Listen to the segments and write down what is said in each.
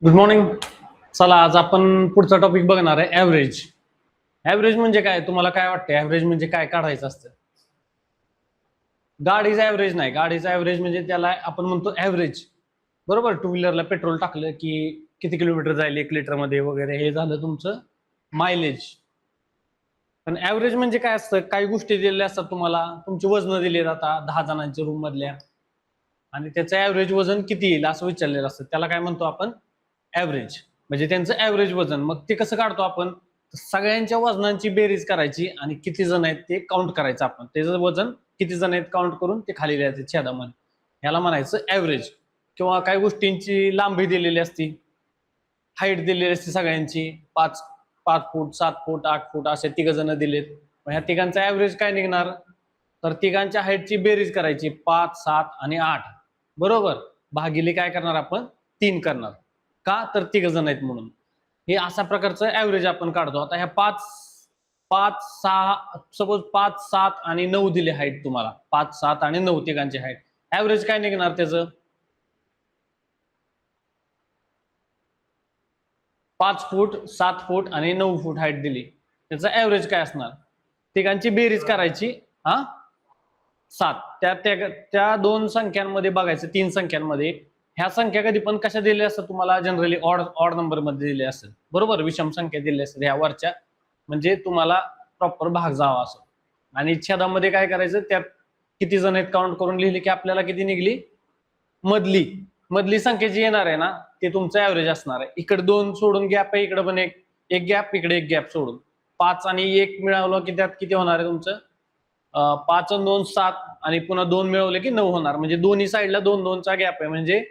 Good morning. चला आज आपण पुढचा टॉपिक बघणार आहे ऍव्हरेज. ऍव्हरेज म्हणजे काय, तुम्हाला काय वाटतं ऍव्हरेज म्हणजे काय काढायचं असतं? गाडीचा ऍव्हरेज नाही, गाडीचा ऍव्हरेज म्हणजे त्याला आपण म्हणतो ऍव्हरेज. बरोबर, टू व्हीलरला पेट्रोल टाकलं की किती किलोमीटर जाईल 1 लिटर मध्ये वगैरे, हे झालं तुमचं मायलेज. पण ऍव्हरेज म्हणजे काय असतं, काही गोष्टी दिलेल्या असतात तुम्हाला, तुमचे वजन दिले जातात 10 जणांच्या रूम मधल्या, आणि त्याचं ऍव्हरेज वजन किती येईल असं विचारलेलं असतं, त्याला काय म्हणतो आपण ऍव्हरेज. म्हणजे त्यांचं ऍव्हरेज वजन. मग ते कसं काढतो आपण? सगळ्यांच्या वजनांची बेरीज करायची आणि किती जण आहेत ते काउंट करायचं आपण, त्याचं वजन किती जण आहेत काउंट करून ते खाली लिहायचं छेदामध्ये, याला म्हणायचं ऍव्हरेज. किंवा काही गोष्टींची लांबी दिलेली असती, हाईट दिलेली असते सगळ्यांची, 5 फूट 7 फूट 8 फूट असे 3 जण दिलेत. ह्या तिघांचा ऍव्हरेज काय निघणार? तर तिघांच्या हाईटची बेरीज करायची 5 7 आणि 8, बरोबर, भागिले काय करणार आपण 3 करणार. का तर 3 जण आहेत म्हणून. हे अशा प्रकारचं ऍव्हरेज आपण काढतो. आता ह्या 5 5 6 सपोज 5 7 आणि 9 दिले हाईट तुम्हाला, 5 7 आणि 9 तिघांची हाईट, ऍव्हरेज काय निघणार त्याचं? 5 फूट 7 फूट आणि 9 फूट हाईट दिली, त्याचं ऍव्हरेज काय असणार? तिघांची बेरीज करायची. हा 7, त्या दोन संख्यांमध्ये बघायचं, 3 संख्यांमध्ये ह्या संख्या कधी पण कशा दिलेल्या असतात तुम्हाला? जनरली ऑड नंबर मध्ये दिले असेल, बरोबर, विषम संख्या दिलेल्या असतात ह्या वरच्या, म्हणजे तुम्हाला प्रॉपर भाग जावा असं. आणि छेदामध्ये काय करायचं, त्यात किती जण आहेत काउंट करून लिहिले की आपल्याला किती निघली मधली मधली संख्या जी येणार आहे ना, ते तुमचं ऍव्हरेज असणार आहे. इकडे 2 सोडून गॅप आहे, इकडे पण एक गॅप, इकडे एक गॅप सोडून 5 आणि 1 मिळवलं की त्यात किती होणार आहे तुमचं? 5 आणि 2 7 आणि पुन्हा 2 मिळवले की 9 होणार. म्हणजे दोन्ही साईडला 2 2 चा गॅप आहे, म्हणजे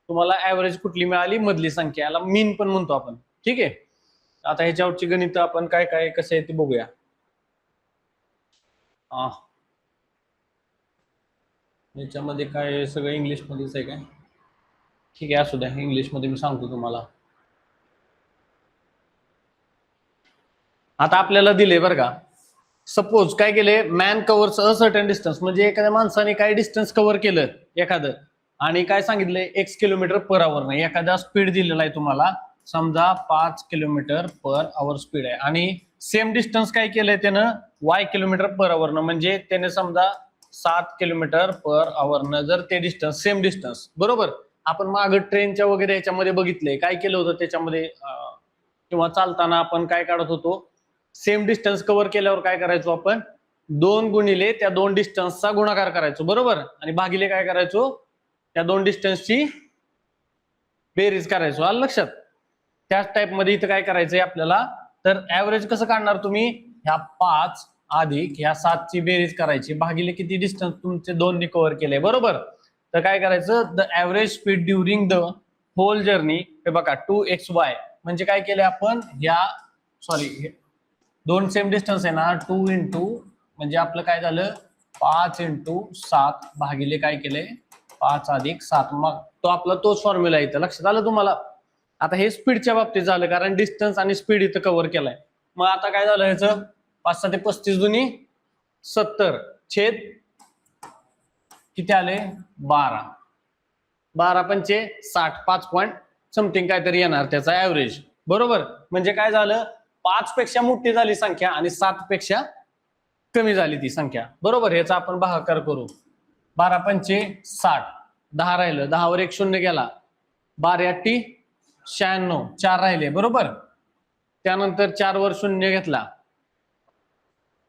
तुम्हाला ऍव्हरेज कुठली मिळाली? मधली संख्या, याला मीन पण म्हणतो आपण. ठीक आहे, आता ह्याच्यावरची गणित आपण काय काय कसं आहे ते बघूया. याच्यामध्ये काय सगळं इंग्लिश मध्येच आहे काय? ठीक आहे, असू द्या, इंग्लिश मध्ये मी सांगतो तुम्हाला. आता आपल्याला दिले बरं का, सपोज काय केले, man covers a certain distance, म्हणजे एखाद्या माणसाने काय डिस्टन्स कव्हर केलं एखादं, आणि काय सांगितलंय x km/h नाही, एखादा स्पीड दिलेला आहे तुम्हाला, समजा 5 km/h स्पीड आहे, आणि सेम डिस्टन्स काय केलंय त्यानं y km/h न, म्हणजे त्याने समजा 7 km/h न, जर ते डिस्टन्स सेम डिस्टन्स, बरोबर. आपण माग ट्रेनच्या वगैरे याच्यामध्ये बघितलंय, काय केलं होतं त्याच्यामध्ये, किंवा चालताना आपण काय काढत होतो, सेम डिस्टन्स कव्हर केल्यावर काय करायचो आपण, 2 गुणिले त्या 2 डिस्टन्सचा गुणाकार करायचो, बरोबर, आणि भागिले काय करायचो, त्या 2 डिस्टन्सची बेरीज करायचो. आलं लक्षात? त्याच टाइप मध्ये इथं काय करायचंय आपल्याला, तर ऍव्हरेज कसं काढणार तुम्ही, ह्या 5 अधिक ह्या 7 ची बेरीज करायची, भागिले किती डिस्टन्स तुमचे 2 ने कव्हर केले, बरोबर. तर काय करायचं, the average speed during the whole journey, हे बघा 2xy, म्हणजे काय केलं आपण, ह्या सॉरी 2 सेम डिस्टन्स आहे ना, 2 इंटू म्हणजे आपलं काय झालं 5 इंटू 7 भागिले काय केले 5 अधिक 7, मग तो आपला तोच फॉर्म्युला इथं लक्षात आलं तुम्हाला. आता हे स्पीडच्या बाबतीत झालं, कारण डिस्टन्स आणि स्पीड इथं कव्हर केलाय. मग आता काय झालं ह्याचं, 5 7 35 दुनी 70 छेद किती आले 12, 12 पंचे 60, 5 पॉईंट समथिंग काहीतरी येणार त्याचा ऍव्हरेज, बरोबर. म्हणजे काय झालं, 5 पेक्षा मोठी झाली संख्या आणि 7 पेक्षा कमी झाली ती संख्या, बरोबर. याचा आपण भागाकार करू, 12 पंचे 60, 10 राहिलं, 10 वर 1 शून्य गेला, 12 8 96, 4 राहिले, बरोबर. त्यानंतर 4 वर शून्य घेतला,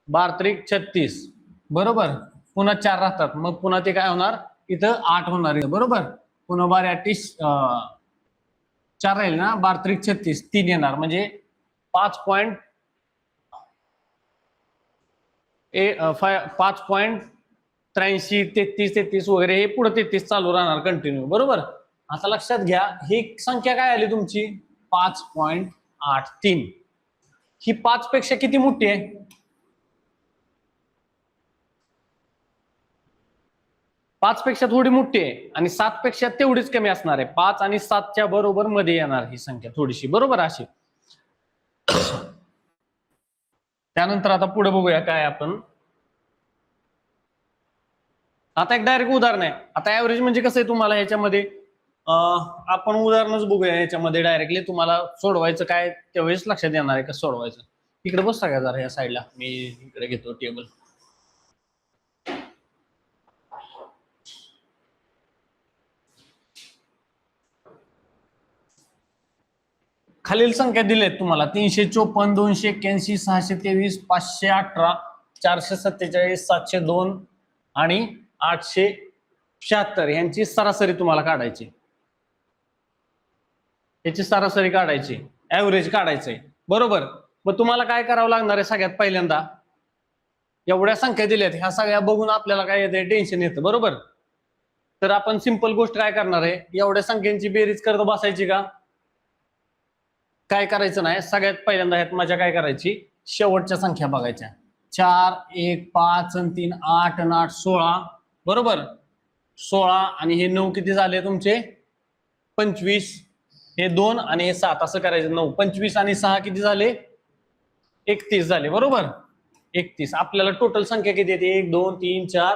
12 त्रिक 36, बरोबर. पुन्हा 4 राहतात, मग पुन्हा ते काय होणार, इथं 8 होणार, बरोबर. पुन्हा 12 8 4 राहील ना, 12 त्रिक 36, 3 येणार, म्हणजे 5 5.83 33 वगैरे, हे पुढे 33 चालू राहणार कंटिन्यू, बरोबर. आता लक्षात घ्या, ही संख्या काय आली तुमची 5.83, ही 5 पेक्षा किती मोठी आहे, 5 पेक्षा थोडी मोठी आहे, आणि 7 पेक्षा तेवढीच कमी असणार आहे, 5 आणि 7 बरोबर मध्ये येणार ही संख्या थोडीशी, बरोबर अशी. त्यानंतर आता पुढे बघूया काय आपण, आता एक डायरेक्ट उदाहरण आहे. आता ऍव्हरेज म्हणजे कसं आहे तुम्हाला ह्याच्यामध्ये, आपण उदाहरणच बघूया याच्यामध्ये डायरेक्टली. तुम्हाला सोडवायचं काय त्यावेळेस लक्षात येणार आहे कसं सोडवायचं. इकडे बसता का जरा या साईडला, मी इकडे घेतो टेबल. खालील संख्या दिलेत तुम्हाला: 354, 281, 623, 518, 447, 702 आणि 876 यांची सरासरी तुम्हाला काढायची. याची सरासरी काढायची, ऍव्हरेज काढायचंय, बरोबर. मग तुम्हाला काय करावं लागणार आहे? सगळ्यात पहिल्यांदा एवढ्या संख्या दिल्यात, ह्या सगळ्या बघून आपल्याला काय येते? टेन्शन येतं, बरोबर. तर आपण सिंपल गोष्ट काय करणार आहे? एवढ्या संख्यांची बेरीज करत बसायची का? काय करायचं नाही. सगळ्यात पहिल्यांदा ह्यात मजा काय करायची? शेवटच्या संख्या बघायच्या. 4, 1, 5 आणि 3, 8 आणि 8, 16, बरोबर. 16 आणि हे 9 किती झाले तुमचे? 25. हे 2 आणि हे 7 असं करायचं. 9, 25 आणि 6 किती झाले? 31 झाले, बरोबर. 31. आपल्याला टोटल संख्या किती येते? 1, 2, 3, 4,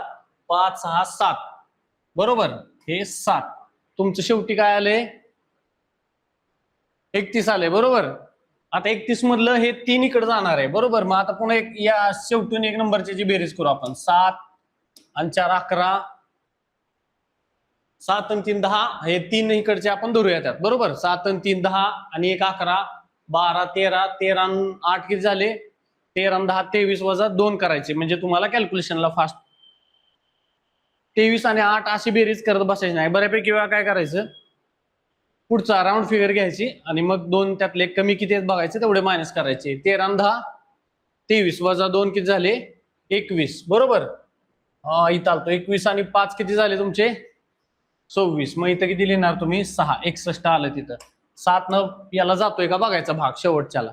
5, 6, 7, बरोबर. हे 7. तुमचं शेवटी काय आले? 31 आले, बरोबर. आता 31 मधलं हे 3 इकडे जाणार आहे, बरोबर. मग आता पुन्हा एक या शेवटून एक नंबरची बेरीज करू आपण. 7 आणि 4 11, 7 आणि 3 10, हे 3 इकडचे आपण धरूया त्यात, बरोबर. 7 आणि 3 10 आणि 1 11, 12 13, 13 आणि 8 किती झाले? 13 आणि 10 23 वजा 2 करायचे, म्हणजे तुम्हाला कॅल्क्युलेशनला फास्ट. 23 आणि 8 अशी बेरीज करत बसायची नाही. बऱ्यापैकी वेळा काय करायचं? पुढचा राऊंड फिगर घ्यायची आणि मग 2 त्यातले कमी किती आहेत बघायचे, तेवढे मायनस करायचे. 13 आणि 10 23 वजा 2 किती झाले? 21, बरोबर. इथं आलतो. 21 आणि 5 किती झाले तुमचे? 26. मग इथं किती लिहिणार तुम्ही? 6. 61 आलं तिथं. 7 न याला जातोय का बघायचा भाग शेवटच्याला.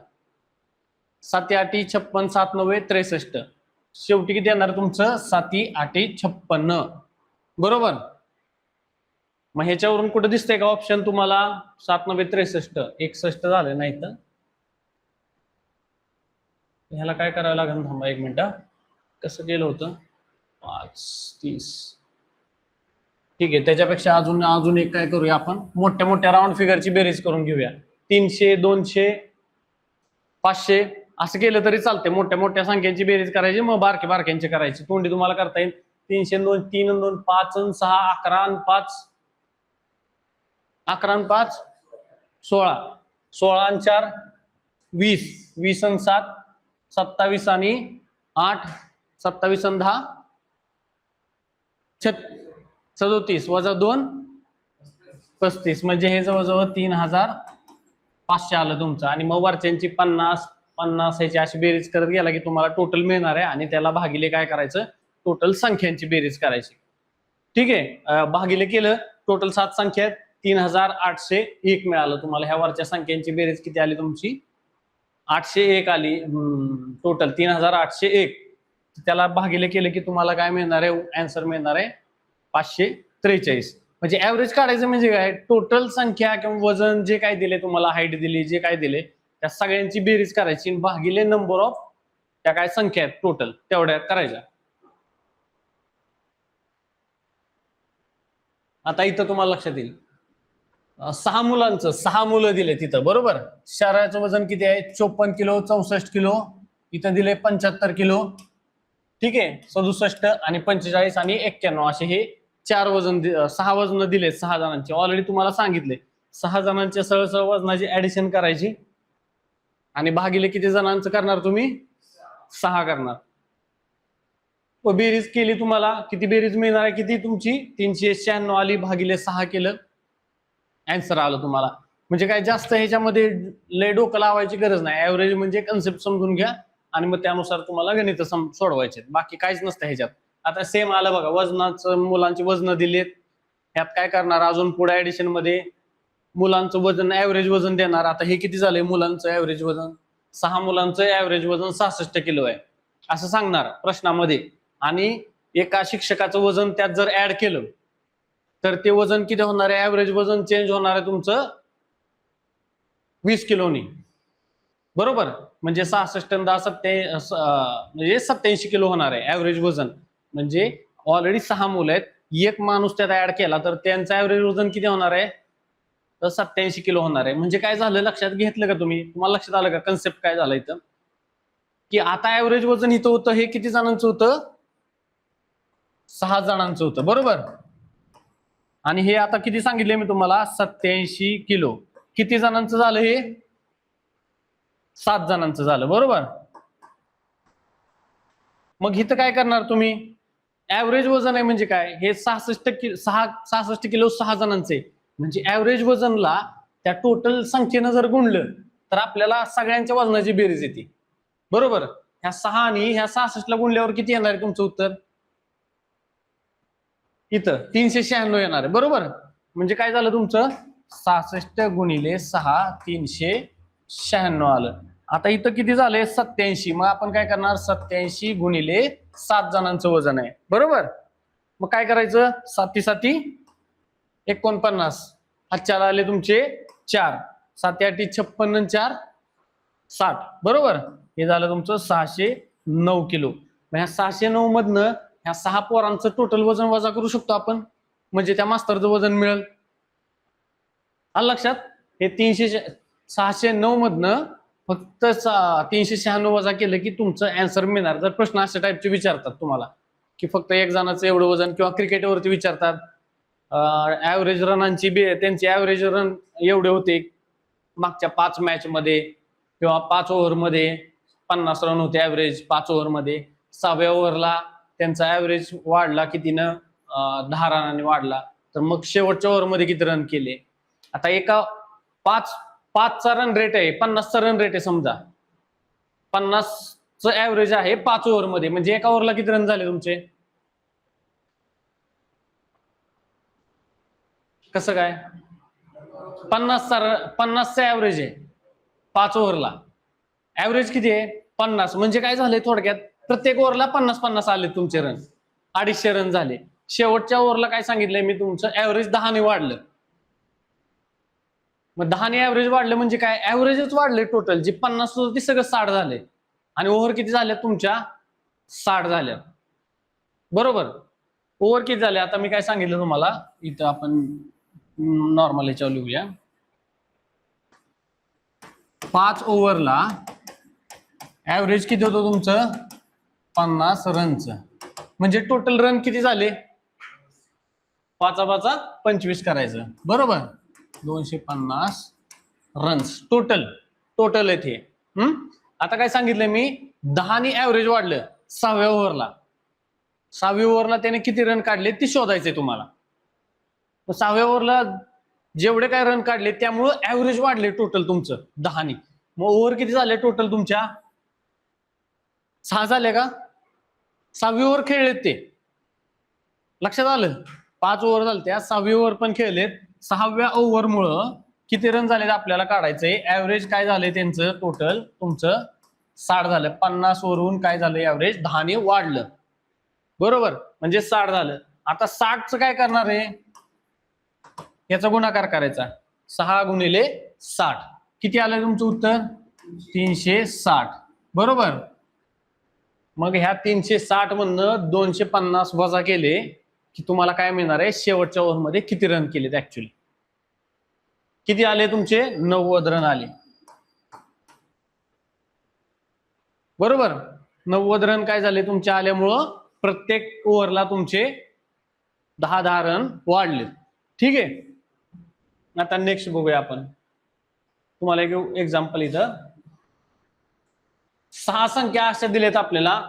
7 8 56, 7 9 63. शेवटी किती येणार तुमचं? 7 8 56, बरोबर. मग ह्याच्यावरून कुठं दिसतंय का ऑप्शन तुम्हाला? 7 9 63, 61 झाले नाही तर ह्याला काय करावं लागेल? थांबा 1 मिनिट. कसं केलं होतं? 5 30. ठीक आहे. त्याच्यापेक्षा अजून एक काय करूया आपण? मोठ्या मोठ्या राऊंड फिगरची बेरीज करून घेऊया. 300 200 500 असं केलं तरी चालते. मोठ्या मोठ्या संख्यांची बेरीज करायची, मग बारक्यांची करायची. तोंडी तुम्हाला करता येईल. 300 2 3 आणि 2 5 आणि 6 11 आणि 5 11 आणि 5 16, 16 आणि 4 20, 20 आणि 7 27 आणि 8 27 आणि 10 37 वजा 2 35, म्हणजे हे जवळजवळ 3500 आलं तुमचं. आणि मग वरच्यांची 50 50 ह्याची अशी बेरीज करत गेला की तुम्हाला टोटल मिळणार आहे. आणि त्याला भागिले काय करायचं? टोटल संख्यांची बेरीज करायची. ठीक आहे. भागिले केलं, टोटल 7 संख्या आहेत, 3801 मिळालं तुम्हाला. ह्या वरच्या संख्यांची बेरीज किती आली तुमची? 801 आली. टोटल 3801. त्याला भागिले केले की तुम्हाला काय मिळणार आहे? आन्सर मिळणार आहे 543. म्हणजे ऍव्हरेज काढायचं म्हणजे काय? टोटल संख्या किंवा वजन जे काय दिले तुम्हाला, हाईट दिली, जे काय दिले, त्या सगळ्यांची बेरीज करायची भागिले नंबर ऑफ त्या काय संख्या आहेत टोटल, तेवढ्या करायच्या. आता इथं तुम्हाला लक्षात येईल, 6 मुलांचं 6 मुलं दिले तिथं, बरोबर. शरीराचं वजन किती आहे? 54 किलो, 64 किलो. इथं दिले 75 किलो. ठीक आहे. 67 आणि 45 आणि 91 असे हे 4 वजन 6 वजन दिले 6 जणांचे. ऑलरेडी तुम्हाला सांगितले 6 जणांच्या सरळ वजनाची ऍडिशन करायची आणि भागिले किती जणांचं करणार तुम्ही? 6 करणार. बेरीज केली, तुम्हाला किती बेरीज मिळणार आहे? किती तुमची? 396 आली. भागिले 6 केलं, आन्सर आलं तुम्हाला. म्हणजे काय जास्त ह्याच्यामध्ये लय डोकं लावायची गरज नाही. ऍव्हरेज म्हणजे कन्सेप्ट समजून घ्या आणि मग त्यानुसार तुम्हाला गणित सोडवायचे, बाकी काहीच नसतं ह्याच्यात. आता सेम आलं बघा, वजनाचं मुलांची वजन दिलीत. ह्यात काय करणार? अजून पुढे ऍडिशन मध्ये मुलांचं वजन, ऍव्हरेज वजन देणार. आता हे किती झालंय मुलांचं ऍव्हरेज वजन? 6 मुलांचं ऍव्हरेज वजन 66 किलो आहे असं सांगणार प्रश्नामध्ये. आणि एका शिक्षकाचं वजन त्यात जर ऍड केलं तर ते वजन किती होणार आहे? ऍव्हरेज वजन चेंज होणार आहे तुमचं 20 किलोनी, बरोबर. म्हणजे 66 आणि 10 म्हणजे 87 किलो होणार आहे ऍव्हरेज वजन. म्हणजे ऑलरेडी 6 मुलं आहेत, एक माणूस त्यात ऍड केला तर त्यांचं ऍव्हरेज वजन किती होणार आहे? तर 87 किलो होणार आहे. म्हणजे काय झालं लक्षात घेतलं का तुम्ही? तुम्हाला लक्षात आलं का कन्सेप्ट काय झालं इथं? की आता ऍव्हरेज वजन इथं होतं हे किती जणांचं होतं? 6 जणांचं होतं, बरोबर. आणि हे आता किती सांगितले मी तुम्हाला? 87 किलो. किती जणांचं झालं हे? 7 जणांचं झालं, बरोबर. मग इथं काय करणार तुम्ही? ऍव्हरेज वजन आहे म्हणजे काय? हे 66 किलो 6 जणांचे, म्हणजे ऍव्हरेज वजनला त्या टोटल संख्येनं जर गुणलं तर आपल्याला सगळ्यांच्या वजनाची बेरीज येते, बरोबर. ह्या 6 आणि ह्या 66 ला गुणल्यावर किती येणार आहे तुमचं उत्तर? इथं 396 येणार आहे, बरोबर. म्हणजे काय झालं तुमचं? 66 गुणिले 6 396 आलं. आता इथं किती झाले? 87. मग आपण काय करणार? 87 गुणिले 7 जणांचं वजन आहे, बरोबर. मग काय करायचं? 7 7 49. हातच्याला आले तुमचे 4. 7 8 56 4 60, बरोबर. हे झालं तुमचं 609 किलो. मग ह्या 609 मधनं ह्या 6 पोरांचं टोटल वजन वजा करू शकतो आपण, म्हणजे त्या मास्तरचं वजन मिळेल. आलं लक्षात? हे 609 मधनं फक्त 396 वजा केलं की तुमचं आन्सर मिळणार. जर प्रश्न अशा टाईपचे विचारतात तुम्हाला की फक्त एक जणाचं एवढं वजन, किंवा क्रिकेटवरती विचारतात ऍव्हरेज रनांची त्यांचे ऍव्हरेज रन एवढे होते मागच्या 5 मॅच मध्ये, किंवा 5 ओव्हर मध्ये 50 रन होते ऍव्हरेज 5 ओव्हर मध्ये. 6व्या ओव्हरला त्यांचा ऍव्हरेज वाढला कितीनं? 10 रनांनी वाढला. तर मग शेवटच्या ओव्हर मध्ये किती रन केले? आता एका 5चा रन रेट आहे, 50चा रन रेट आहे समजा, 50चं ऍव्हरेज आहे 5 ओव्हर मध्ये, म्हणजे एका ओव्हरला किती रन झाले तुमचे? कसं काय? 50चा ऍव्हरेज आहे 5 ओव्हरला. ऍव्हरेज किती आहे? 50. म्हणजे काय झालंय थोडक्यात? प्रत्येक ओव्हरला 50-50 आले तुमचे रन, 250 रन झाले. शेवटच्या ओव्हरला काय सांगितलंय मी? तुमचं ऍव्हरेज 10 ने वाढलं. मग 10 ने ऍव्हरेज वाढलं म्हणजे काय? ऍव्हरेजच वाढले टोटल. जे 50 होतं ते सगळं 60 झाले, आणि ओव्हर किती झाल्या तुमच्या? 60 झाल्या, बरोबर. ओव्हर किती झाले? आता मी काय सांगितलं तुम्हाला, इथं आपण नॉर्मल याच्यावर लिहूया. 5 ओव्हरला ऍव्हरेज किती होतं तुमचं? 50 रनचं. म्हणजे टोटल रन किती झाले? 5 25 करायचं, बरोबर. 250 रन्स टोटल येते. आता काय सांगितलं मी? 10 ने ऍव्हरेज वाढलं 6व्या ओव्हरला. 6व्या ओव्हरला त्याने किती रन काढले ते शोधायचंय तुम्हाला. 6व्या ओव्हरला जेवढे काय रन काढले त्यामुळं ऍव्हरेज वाढले टोटल तुमचं 10 ने. मग ओव्हर किती झाले टोटल तुमच्या? 6 झाले का? 6वी ओव्हर खेळलेत ते, लक्षात आलं? 5 ओव्हर झाले, त्या 6वी ओव्हर पण खेळलेत. 6व्या ओव्हर मुळे किती रन झाले आपल्याला काढायचंय. ऍव्हरेज काय झालंय त्यांचं टोटल तुमचं? 60 झालं. 50 वरून काय झालं ऍव्हरेज? 10 ने वाढलं, बरोबर. म्हणजे 60 झालं. आता 60चं काय करणार आहे? याचा गुणाकार करायचा. 6 गुणिले 60 किती आलं तुमचं उत्तर? 360, बरोबर. मग ह्या 360 मधनं 250 वजा केले की तुम्हाला काय मिळणार आहे? शेवटच्या ओव्हर मध्ये किती रन केलेत ऍक्च्युअली. किती आले तुमचे? 90 रन आले, बरोबर. 90 रन काय झाले तुमच्या आल्यामुळं प्रत्येक ओव्हरला तुमचे 10-10 रन वाढले. ठीक आहे. आता नेक्स्ट बघूया आपण. तुम्हाला एक एक्झाम्पल इथं 6 संख्या अशा दिलेत आपल्याला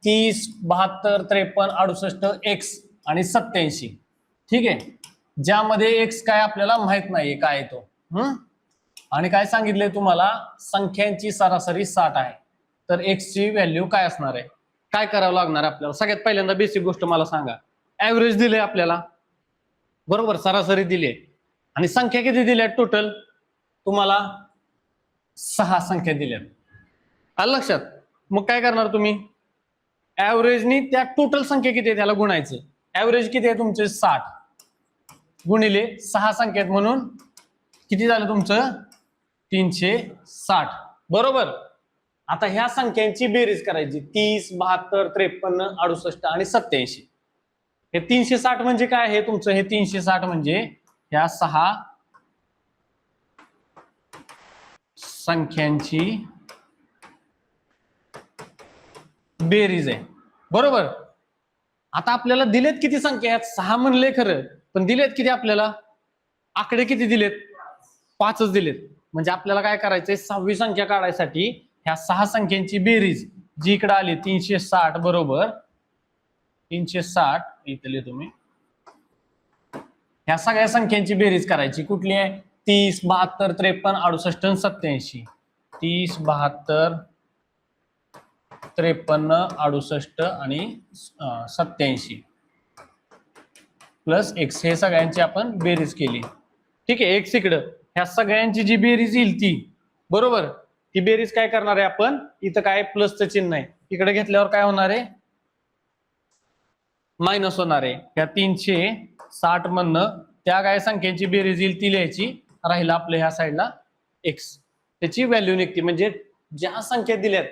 30, 72, 53, 68, x आणि 87. ठीक आहे. ज्यामध्ये x काय आपल्याला माहित नाहीये काय आहे तो. आणि काय सांगितलंय तुम्हाला? संख्यांची सरासरी 60 आहे. तर x ची व्हॅल्यू काय असणार आहे? काय करावं लागणार आपल्याला? सगळ्यात पहिल्यांदा बेसिक गोष्ट मला सांगा. ऍव्हरेज दिले आपल्याला, बरोबर. सरासरी दिली, आणि संख्या किती दिल्या टोटल तुम्हाला? 6 संख्या दिल्यात. आलं लक्षात? मग काय करणार तुम्ही? ऍव्हरेजनी त्या टोटल संख्या किती आहे त्याला गुणायचं. ऍव्हरेज किती आहे तुमचे? 60 गुणिले 6 संख्या आहेत म्हणून किती झालं तुमचं? 360, बरोबर. आता ह्या संख्यांची बेरीज करायची. 30, 72, 53, 68 आणि 87. हे 360 म्हणजे काय? हे तुमचं हे 360 म्हणजे ह्या 6 संख्यांची बेरीज आहे, बरोबर. आता आपल्याला दिलेत किती संख्या आहेत? 6 म्हणले खरं, पण दिलेत किती आपल्याला? आकडे किती दिलेत? 5च दिलेत. म्हणजे आपल्याला काय करायचंय? 6वी संख्या काढायसाठी ह्या 6 संख्यांची बेरीज जी इकडे आली 360, बरोबर 360 इथे लिहितो तुम्ही. ह्या सगळ्या संख्यांची बेरीज करायची. कुठली आहे? 30, 72, 53, 68 आणि 87. 30, 72, 53, 68 आणि 87 प्लस x, हे सगळ्यांची आपण बेरीज केली. ठीक आहे. x इकडं ह्या सगळ्यांची जी बेरीज येईल ती, बरोबर, ती बेरीज काय करणार आहे आपण? इथं काय प्लसचं चिन्ह आहे, इकडे घेतल्यावर काय होणार आहे? मायनस होणार आहे. ह्या 360 मधनं त्या काय संख्येची बेरीज येईल ती लिहायची. राहिला आपलं ह्या साईडला x, त्याची व्हॅल्यू निघते. म्हणजे ज्या संख्या दिल्यात,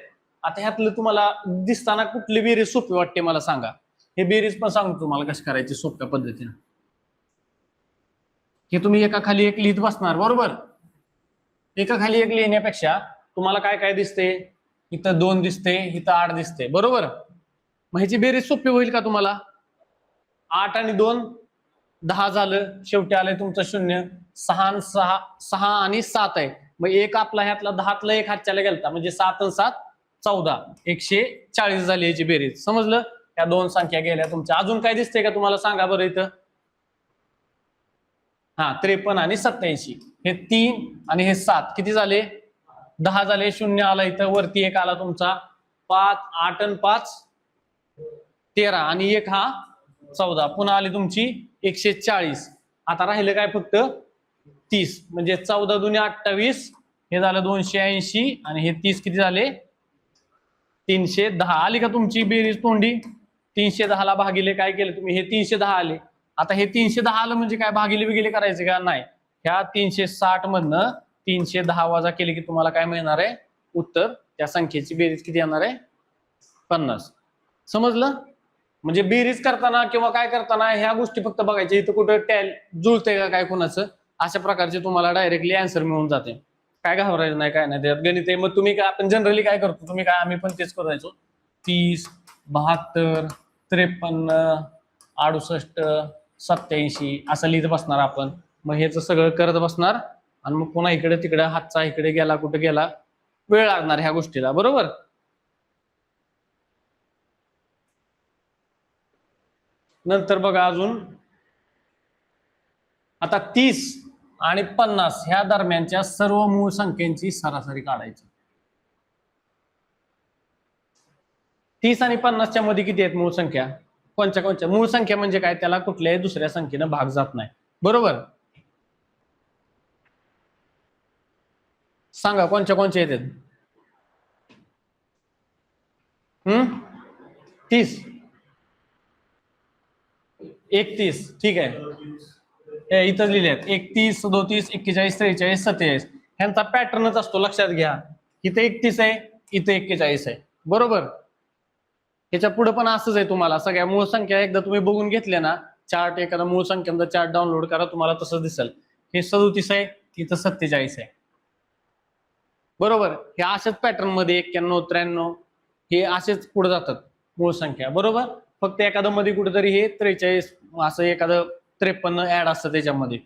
आता ह्यातलं तुम्हाला दिसताना कुठली बेरीज सोपी वाटते मला सांगा. हे बेरीज पण सांगतो तुम्हाला कशी करायची सोप्या पद्धतीने. हे तुम्ही एका खाली एक लिहित बसणार, बरोबर. एका खाली एक लिहिण्यापेक्षा तुम्हाला काय काय दिसते? इथं 2 दिसते, इथं 8 दिसते, बरोबर. मग ह्याची बेरीज सोपी होईल का तुम्हाला? 8 आणि 2 10 झालं, शेवटी आलंय तुमचं 0. 6 आणि 7 आहे. मग एक आपला ह्यातला 10तला एक हातच्याला गेलता, म्हणजे 7 आणि 7 14, 140 झाली याची बेरीज. समजलं? या 2 संख्या गेल्या तुमच्या. अजून काय दिसतंय का तुम्हाला? सांगा बरं इथं. 53 आणि 87, हे 3 आणि हे 7 किती झाले? 10 झाले. 0 आला इथं, वरती 1 आला तुमचा. 5, 8 आणि 5 13 आणि 1 हा 14. पुन्हा आली तुमची 140. आता राहिलं काय? फक्त 30. म्हणजे 14 दुनी 28, हे झालं 280 आणि हे 30 किती झाले? 310. आली का तुमची बेरीज तोंडी? 310 ला भागिले काय केलं तुम्ही? हे 310 आले. आता हे 310 आलं म्हणजे काय? भागिले बिगिले करायचे का? नाही. ह्या 360 मधनं 310 वजा केले की तुम्हाला काय मिळणार आहे? उत्तर. त्या संख्येची बेरीज किती येणार आहे? 50. समजलं? म्हणजे बेरीज करताना किंवा काय करताना ह्या गोष्टी फक्त बघायच्या. इथं कुठं जुळतंय का काय कोणाचं, अशा प्रकारचे तुम्हाला डायरेक्टली आन्सर मिळून जाते. काय घाबरायचं नाही, काय नाही. त्यात गणित आहे. मग तुम्ही काय, आपण जनरली काय करतो, तुम्ही काय, आम्ही पण तेच करायचो. 30, 72, 53, 68, 87 असं लिहित बसणार आपण. मग हेच सगळं करत बसणार आणि मग पुन्हा इकडे तिकडे हातचा इकडे गेला कुठे गेला, वेळ लागणार ह्या गोष्टीला, बरोबर. नंतर बघा अजून, आता 30 आणि 50 ह्या दरम्यानच्या सर्व मूळ संख्यांची सरासरी काढायची. 30 आणि 50च्या मध्ये किती आहेत मूळ संख्या? कोणत्या कोणत्या? मूळ संख्या म्हणजे काय? त्याला कुठल्याही दुसऱ्या संख्येनं भाग जात नाही, बरोबर. सांगा कोणत्या कोणत्या येतात? 30, 31, ठीक आहे. इथं लिहिले आहेत 31, 37, 41, 43, 47. ह्यांचा पॅटर्नच असतो, लक्षात घ्या. इथे 31 आहे, इथे 41 आहे, बरोबर. ह्याच्या पुढे पण असंच आहे. तुम्हाला सगळ्या मूळ संख्या एकदा तुम्ही बघून घेतल्या ना, चार्ट, एखादा मूळ संख्यांचा चार्ट डाउनलोड करा, तुम्हाला तसंच दिसेल. हे 37 आहे, इथं 47 आहे, बरोबर. हे अशाच पॅटर्न मध्ये 91, 93 हे असेच पुढे जातात मूळ संख्या, बरोबर. फक्त एखादं मध्ये कुठेतरी हे 43 असं एखादं 53 ऍड असतं त्याच्यामध्ये.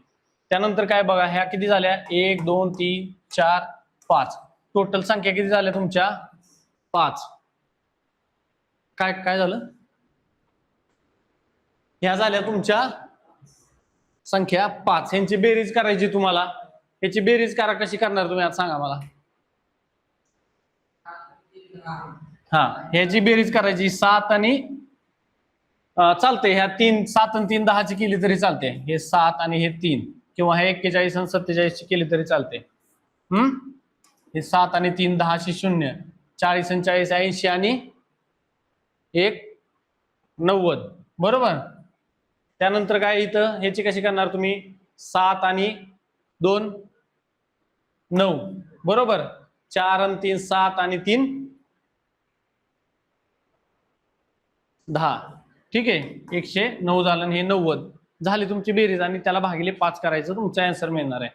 त्यानंतर काय बघा, ह्या किती झाल्या? 1, 2, 3, 4, 5. टोटल संख्या किती झाल्या तुमच्या? 5. काय काय झालं? ह्या झाल्या तुमच्या संख्या 5. ह्यांची बेरीज करायची तुम्हाला. ह्याची बेरीज करा, कशी करणार तुम्ही आता सांगा मला. ह्याची बेरीज करायची 7 आणि चालते. ह्या 3, 7 आणि 3 10ची केली तरी चालते. हे 7 आणि हे 3, किंवा हे 41 आणि 47 ची केली तरी चालते. हे 7 आणि 3 10ची 0, 40 आणि 40 80 आणि 1 90, बरोबर. त्यानंतर काय इथं ह्याची कशी करणार तुम्ही? 7 आणि 2 9, बरोबर. 4 आणि 3 7 आणि 3 10, ठीक आहे. 109 झालं आणि हे 90 झाली तुमची बेरीज, आणि त्याला भागिले 5 करायचं, तुमचा आन्सर मिळणार आहे.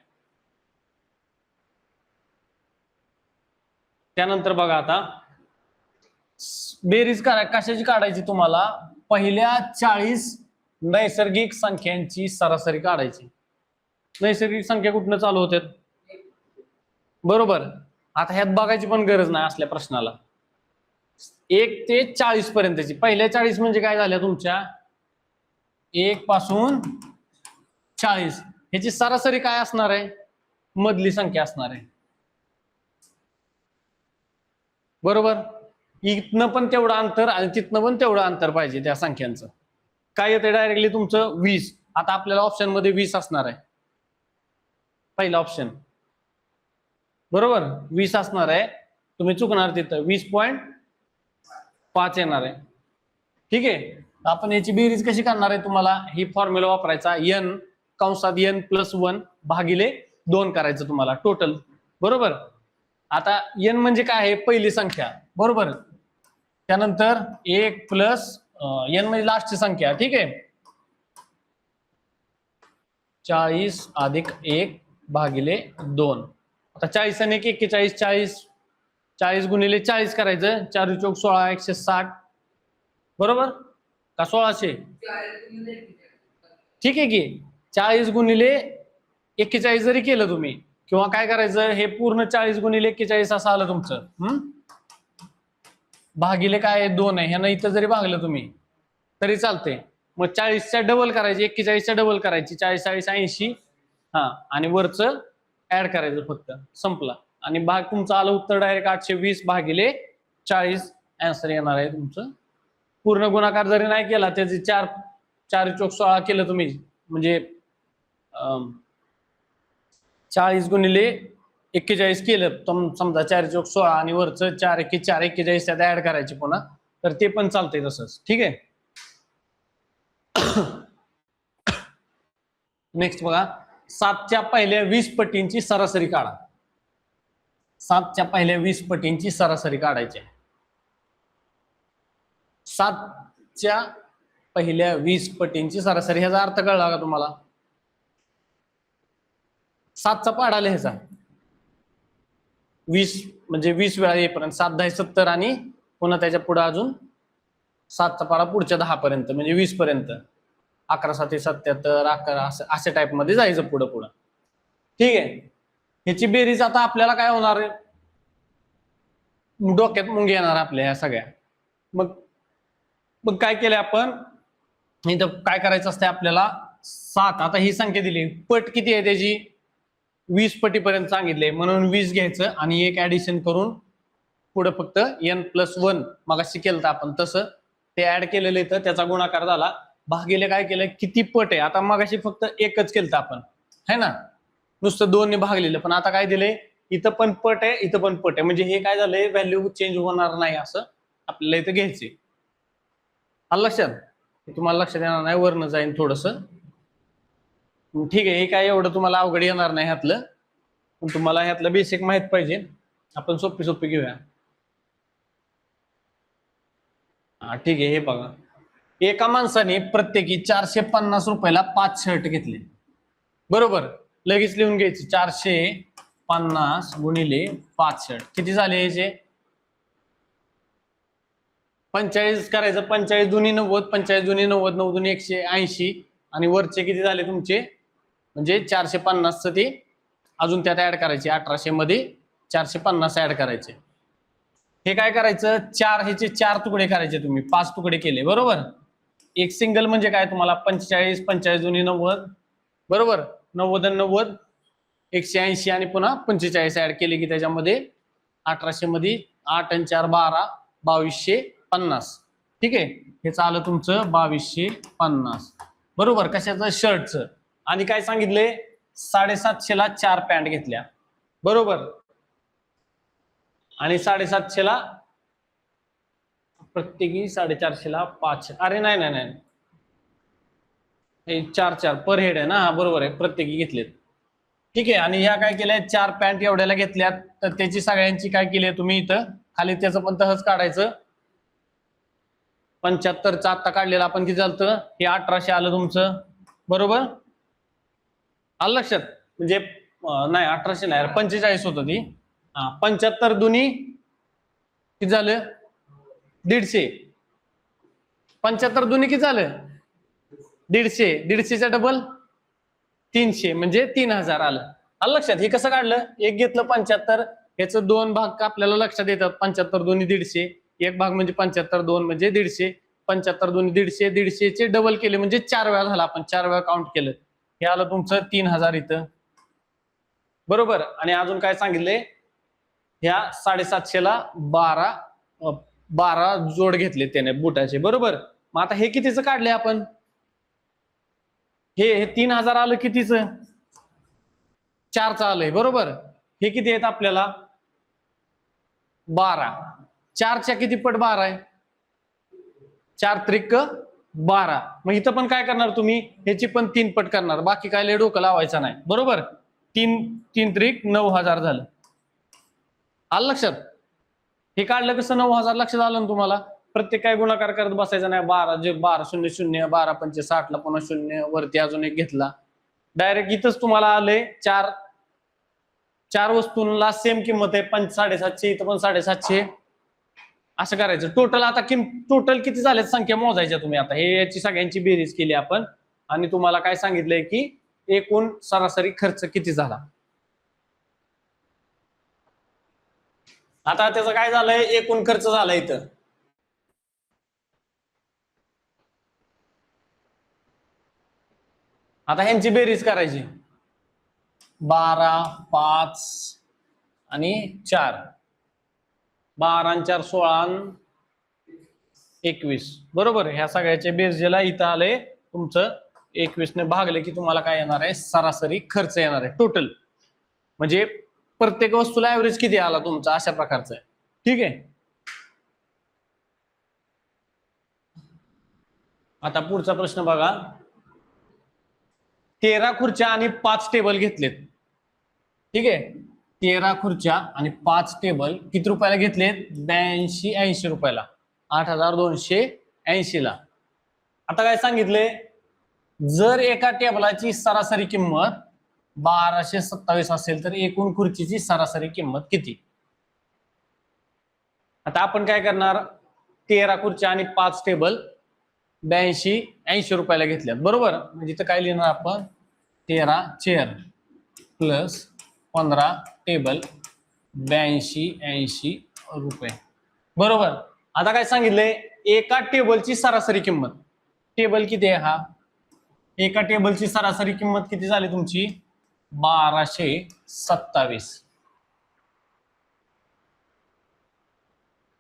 त्यानंतर बघा आता बेरीज कशाची काढायची तुम्हाला, पहिल्या 40 नैसर्गिक संख्यांची सरासरी काढायची. नैसर्गिक संख्या कुठनं चालू होतात, बरोबर. आता ह्यात बघायची पण गरज नाही असल्या प्रश्नाला. 1 ते 40 पर्यंतची, पहिल्या 40 म्हणजे काय झाल्या तुमच्या, 1 पासून 40, ह्याची सरासरी काय असणार आहे, मधली संख्या असणार आहे, बरोबर. इथनं पण तेवढं अंतर आणि तिथनं पण तेवढं अंतर पाहिजे त्या संख्यांचं. काय येते डायरेक्टली तुमचं 20. आता आपल्याला ऑप्शन मध्ये 20 असणार आहे, पहिला ऑप्शन, बरोबर. 20 असणार आहे, तुम्ही चुकणार तिथं, 20.5 येणार आहे. ठीक आहे. आपण याची बेरीज कशी करणार आहे, तुम्हाला ही फॉर्म्युला वापरायचा, n कंसात n+1 भागिले 2 करायचं तुम्हाला टोटल, बरोबर. आता n म्हणजे काय आहे, पहिली संख्या, बरोबर. त्यानंतर 1 प्लस n म्हणजे लास्टची संख्या, ठीक आहे. 40 अधिक 1 भागिले 2. आता 40 आणि 1 41, 40 गुणिले 40 करायचं, 4 चौक 16, 160, बरोबर का 1600, ठीक आहे की. 40 गुणिले 41 जरी केलं तुम्ही, किंवा काय करायचं, हे पूर्ण 40 गुणिले 41 असं आलं तुमचं, भागिले काय 2 आहे, ह्यानं इथं जरी भागलं तुम्ही तरी चालते. मग 40च्या डबल करायची, 41च्या डबल करायची, 40 40 80, हा, आणि वरचं ऍड करायचं फक्त, संपला. आणि भाग तुमचं आलं उत्तर डायरेक्ट 820 भागिले 40 आन्सर येणार आहे तुमचं. पूर्ण गुणाकार जरी नाही केला, त्याचे 4 चौक 16 केलं तुम्ही, म्हणजे 40 गुणिले 41 केलं, समजा 4 चौक 16 आणि वरचं 4 एके 4 41 त्यात ऍड करायचे पुन्हा, तर ते पण चालतंय तसंच, ठीक आहे. नेक्स्ट बघा, 7च्या पहिल्या 20 पटींची सरासरी काढा. 7च्या पहिल्या 20 पटींची सरासरी काढायची. 7च्या पहिल्या 20 पटींची सरासरी, ह्याचा अर्थ कळला का तुम्हाला. 7चा पाढा लिहायचा, 20 म्हणजे 20 वेळा येईपर्यंत, 7 10 70 आणि पुन्हा त्याच्या पुढे अजून 7चा पाढा पुढच्या 10 पर्यंत, म्हणजे 20 पर्यंत, 11 7 77 11 अशा टाइप मध्ये जायचं पुढं पुढं, ठीक आहे. ह्याची बेरीज आता आपल्याला काय होणार आहे, डोक्यात मुंगी येणार आपल्या ह्या सगळ्या. मग काय केलंय आपण, इथं काय करायचं असतं आपल्याला, 7, आता ही संख्या दिली, पट किती आहे त्याची, 20 पटीपर्यंत सांगितले, म्हणून 20 घ्यायचं आणि एक ऍडिशन करून पुढे फक्त n+1 मगाशी केलं आपण तसं ते ऍड केलेलं इथं, त्याचा गुणाकार झाला, भागिले काय केलं, किती पट आहे. आता मगाशी फक्त एकच केलं आपण, है ना, नुसतं 2 ने भागलेलं, पण आता काय दिलंय, इथं पण पट आहे, इथं पण पट आहे, म्हणजे हे काय झालंय, व्हॅल्यू चेंज होणार नाही असं आपल्याला इथं घ्यायचंय. आलं लक्षात, तुम्हाला लक्षात येणार नाही, वरनं जाईन थोडस, ठीक आहे. हे काय एवढं तुम्हाला अवघड येणार नाही ह्यातलं, पण तुम्हाला ह्यातलं बेसिक माहित पाहिजे, आपण सोपी घेऊया. हा ठीक आहे. हे बघा, एका माणसाने प्रत्येकी 450 रुपयाला 5 शर्ट घेतले, बरोबर. लगेच लिहून घ्यायचे, 450 गुणिले 5 शर्ट किती झाले याचे, 45 करायचं, 45 दुनी 90, 45 दुनी 90, 9 दुनी 180, आणि वरचे किती झाले तुमचे, म्हणजे 450 ते अजून त्यात ऍड करायचे, 1800 मध्ये 450 ऍड करायचे. हे काय करायचं, ह्याचे 4 तुकडे करायचे, तुम्ही 5 तुकडे केले, बरोबर. एक सिंगल म्हणजे काय, तुम्हाला 45 45 दुनी 90, बरोबर, 90 आणि 90 180, आणि पुन्हा 45 ऍड केले की त्याच्यामध्ये 1800 मध्ये 8 आणि 4 12, 2250, ठीक आहे. हे आलं तुमचं 2250, बरोबर. कशाचं, शर्टचं. आणि काय सांगितले, 750ला 4 पॅन्ट घेतल्या, बरोबर, आणि 750ला प्रत्येकी 450ला 5, अरे नाही 4 पर हेड आहे ना, बरोबर आहे, प्रत्येकी घेतलेत, ठीक आहे. आणि ह्या काय केल्या, 4 पॅन्ट एवढ्याला घेतल्यात, तर त्याची सगळ्यांची काय केली तुम्ही इथं खाली, त्याचं पण तसंच काढायचं. 75चं आता काढलेलं आपण किती झालं, हे 1800 आलं तुमचं, बरोबर. आलं लक्षात, म्हणजे नाही 1800 नाही, 45 होतं ती, 75 दुनी किती झालं 150. 75 दोन्ही किती झालं 150. 150चा डबल 300 म्हणजे 3000 आलं. आलं लक्षात. हे कसं काढलं एक घेतलं 75 याचं दोन भाग आपल्याला लक्षात येतात. 75 दोन्ही 150 एक भाग म्हणजे 75 दोन म्हणजे 150 75 दोन्ही 150 150चे डबल केले म्हणजे 4 वेळा झाला. आपण 4 वेळा काउंट केलं हे आलं तुमचं 3000 इथं बरोबर. आणि अजून काय सांगितले ह्या 750 ला 12 जोड घेतले त्याने बुटाचे बरोबर. मग आता हे कितीचं काढले आपण हे 3000 आलं कितीच 4चं आलंय बरोबर. हे किती आहेत आपल्याला 12. 4च्या किती पट 12 आहे 4 त्रिक 12. मग इथं पण काय करणार तुम्ही ह्याची पण 3 पट करणार बाकी काय लय डोकं लावायचं नाही बरोबर. 3 त्रिक 9000 झालं. आलं लक्षात. हे काढलं कसं 9000 लक्षात आलं ना तुम्हाला. प्रत्येक काय गुणाकार करत बसायचा नाही. 12 0 0 12 5 60 ला पुन्हा 0 वरती अजून एक घेतला डायरेक्ट इथंच तुम्हाला आले 4 वस्तूंना सेम किंमत आहे 750 इथं पण 750 असं करायचं. टोटल आता टोटल किती झाल्यात संख्या मोजायच्या तुम्ही. आता हे याची सगळ्यांची बेरीज केली आपण आणि तुम्हाला काय सांगितलंय की एकूण सरासरी खर्च किती झाला. आता त्याचं काय झालंय एकूण खर्च झाला इथं आता ह्यांची बेरीज करायची 12 5 आणि 4 12 आणि 4 16 21 बरोबर. ह्या सगळ्याच्या बेरजेला इथं आले तुमचं 21 ने भागले की तुम्हाला काय येणार आहे सरासरी खर्च येणार आहे टोटल. म्हणजे प्रत्येक वस्तूला ऍव्हरेज किती आला तुमचा अशा प्रकारचं आहे. ठीक आहे. आता पुढचा प्रश्न बघा 13 खुर्च्या आणि 5 टेबल घेतलेत. ठीक आहे 13 खुर्च्या आणि 5 टेबल किती रुपयाला घेतलेत 82-80 रुपयाला 8280 ला. आता काय सांगितले जर एका टेबलाची सरासरी किंमत 1227 असेल तर एकूण खुर्चीची सरासरी किंमत किती. आता आपण काय करणार 13 खुर्च्या आणि 5 टेबल 82-80 रुपयाला घेतल्यात बरोबर. म्हणजे इथं काय लिहिणार आपण 13 चेअर प्लस 15 टेबल 82-80 रुपये बरोबर. आता काय सांगितलंय एका टेबलची सरासरी किंमत टेबल किती आहे हा एका टेबलची सरासरी किंमत किती झाली तुमची 1227.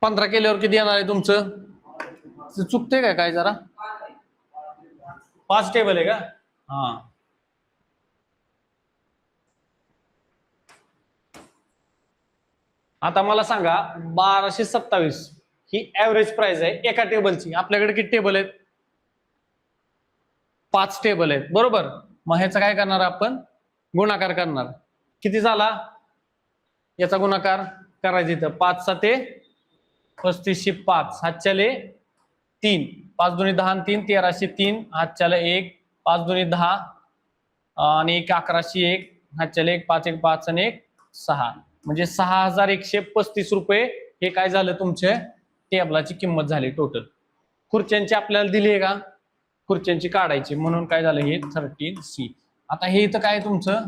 15 केल्यावर किती येणार आहे तुमचं चुकते काय जरा 5 टेबल आहे का हा. आता मला सांगा 1227 ही ऍव्हरेज प्राइस आहे एका टेबलची. आपल्याकडे किती टेबल आहेत 5 टेबल आहेत बरोबर. मग ह्याचा काय करणार आपण गुणाकार करणार किती झाला याचा गुणाकार करायचा इथं 5 7 3505 हातच्याले 3 5 दुनी 10 आणि 3 1303 हातच्याला 1 5 दुनी 10 आणि 1 1101 हातच्याले 1 5 1 5 आणि 1 6 म्हणजे 6135 रुपये हे काय झालं तुमच्या टेबलाची किंमत झाली टोटल. खुर्च्यांची आपल्याला दिली आहे का खुर्च्यांची काढायची म्हणून काय झालं हे 13C. आता हे इथं काय तुमचं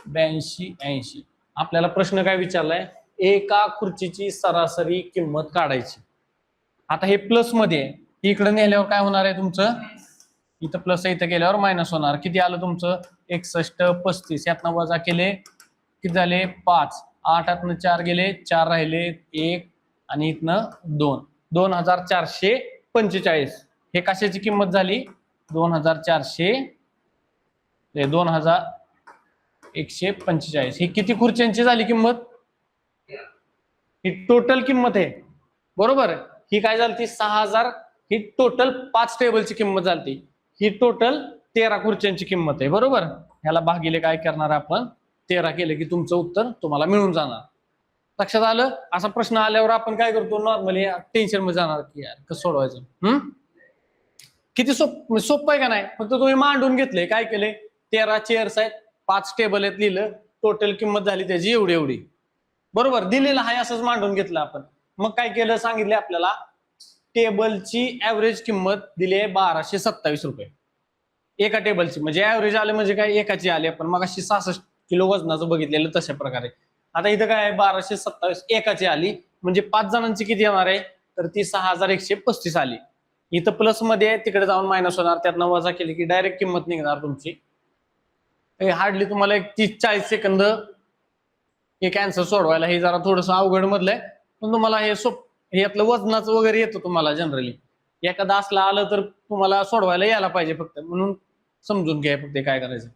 82-80. आपल्याला प्रश्न काय विचारलाय एका खुर्चीची सरासरी किंमत काढायची. आता हे प्लस मध्ये आहे इकडे नेल्यावर काय होणार आहे तुमचं इथं प्लस आहे इथं गेल्यावर मायनस होणार. किती आलं तुमचं 6135 यातनं वजा केले किती झाले 5 8 आतनं 4 गेले 4 राहिले 1 आणि इथनं 2 2445 हे कशाची किंमत झाली 2145 ही किती खुर्च्यांची झाली किंमत ही टोटल किंमत आहे बरोबर. ही काय झाली 6000 ही टोटल 5 टेबलची किंमत झाली. ही टोटल 13 खुर्च्यांची किंमत आहे बरोबर. ह्याला भागिले काय करणार आपण 13 केले की तुमचं उत्तर तुम्हाला मिळून जाणार. लक्षात आलं. असा प्रश्न आल्यावर आपण काय करतो नॉर्मली टेन्शन मध्ये जाणार की यार कसं सोडवायचं. किती सोपं आहे का नाही. फक्त तुम्ही मांडून घेतले काय केले 13 चेअर्स आहेत 5 टेबल आहेत लिहिलं टोटल किंमत झाली त्याची एवढी एवढी बरोबर. दिलेलं आहे असंच मांडून घेतलं आपण. मग काय केलं सांगितले आपल्याला, टेबलची ऍव्हरेज किंमत दिली आहे 1227 रुपये एका टेबलची. म्हणजे ऍव्हरेज आले म्हणजे काय, एकाची आली. आपण मग 66 किलो वजनाचं बघितलेलं तशा प्रकारे. आता इथं काय आहे, 1227 एकाची आली म्हणजे 5 जणांची किती येणार आहे, तर ती 6135 आली. इथं प्लस मध्ये तिकडे जाऊन मायनस होणार, त्यातनं वजा केली की डायरेक्ट किंमत निघणार तुमची. हार्डली तुम्हाला एक 30-40 सेकंद हे कॅन्सर सोडवायला. हे जरा थोडंसं अवघड मधलं आहे, पण तुम्हाला हे यातलं वजनाचं वगैरे येतं तुम्हाला जनरली. एखादा असला आलं तर तुम्हाला सोडवायला यायला पाहिजे फक्त, म्हणून समजून घ्या फक्त काय करायचं.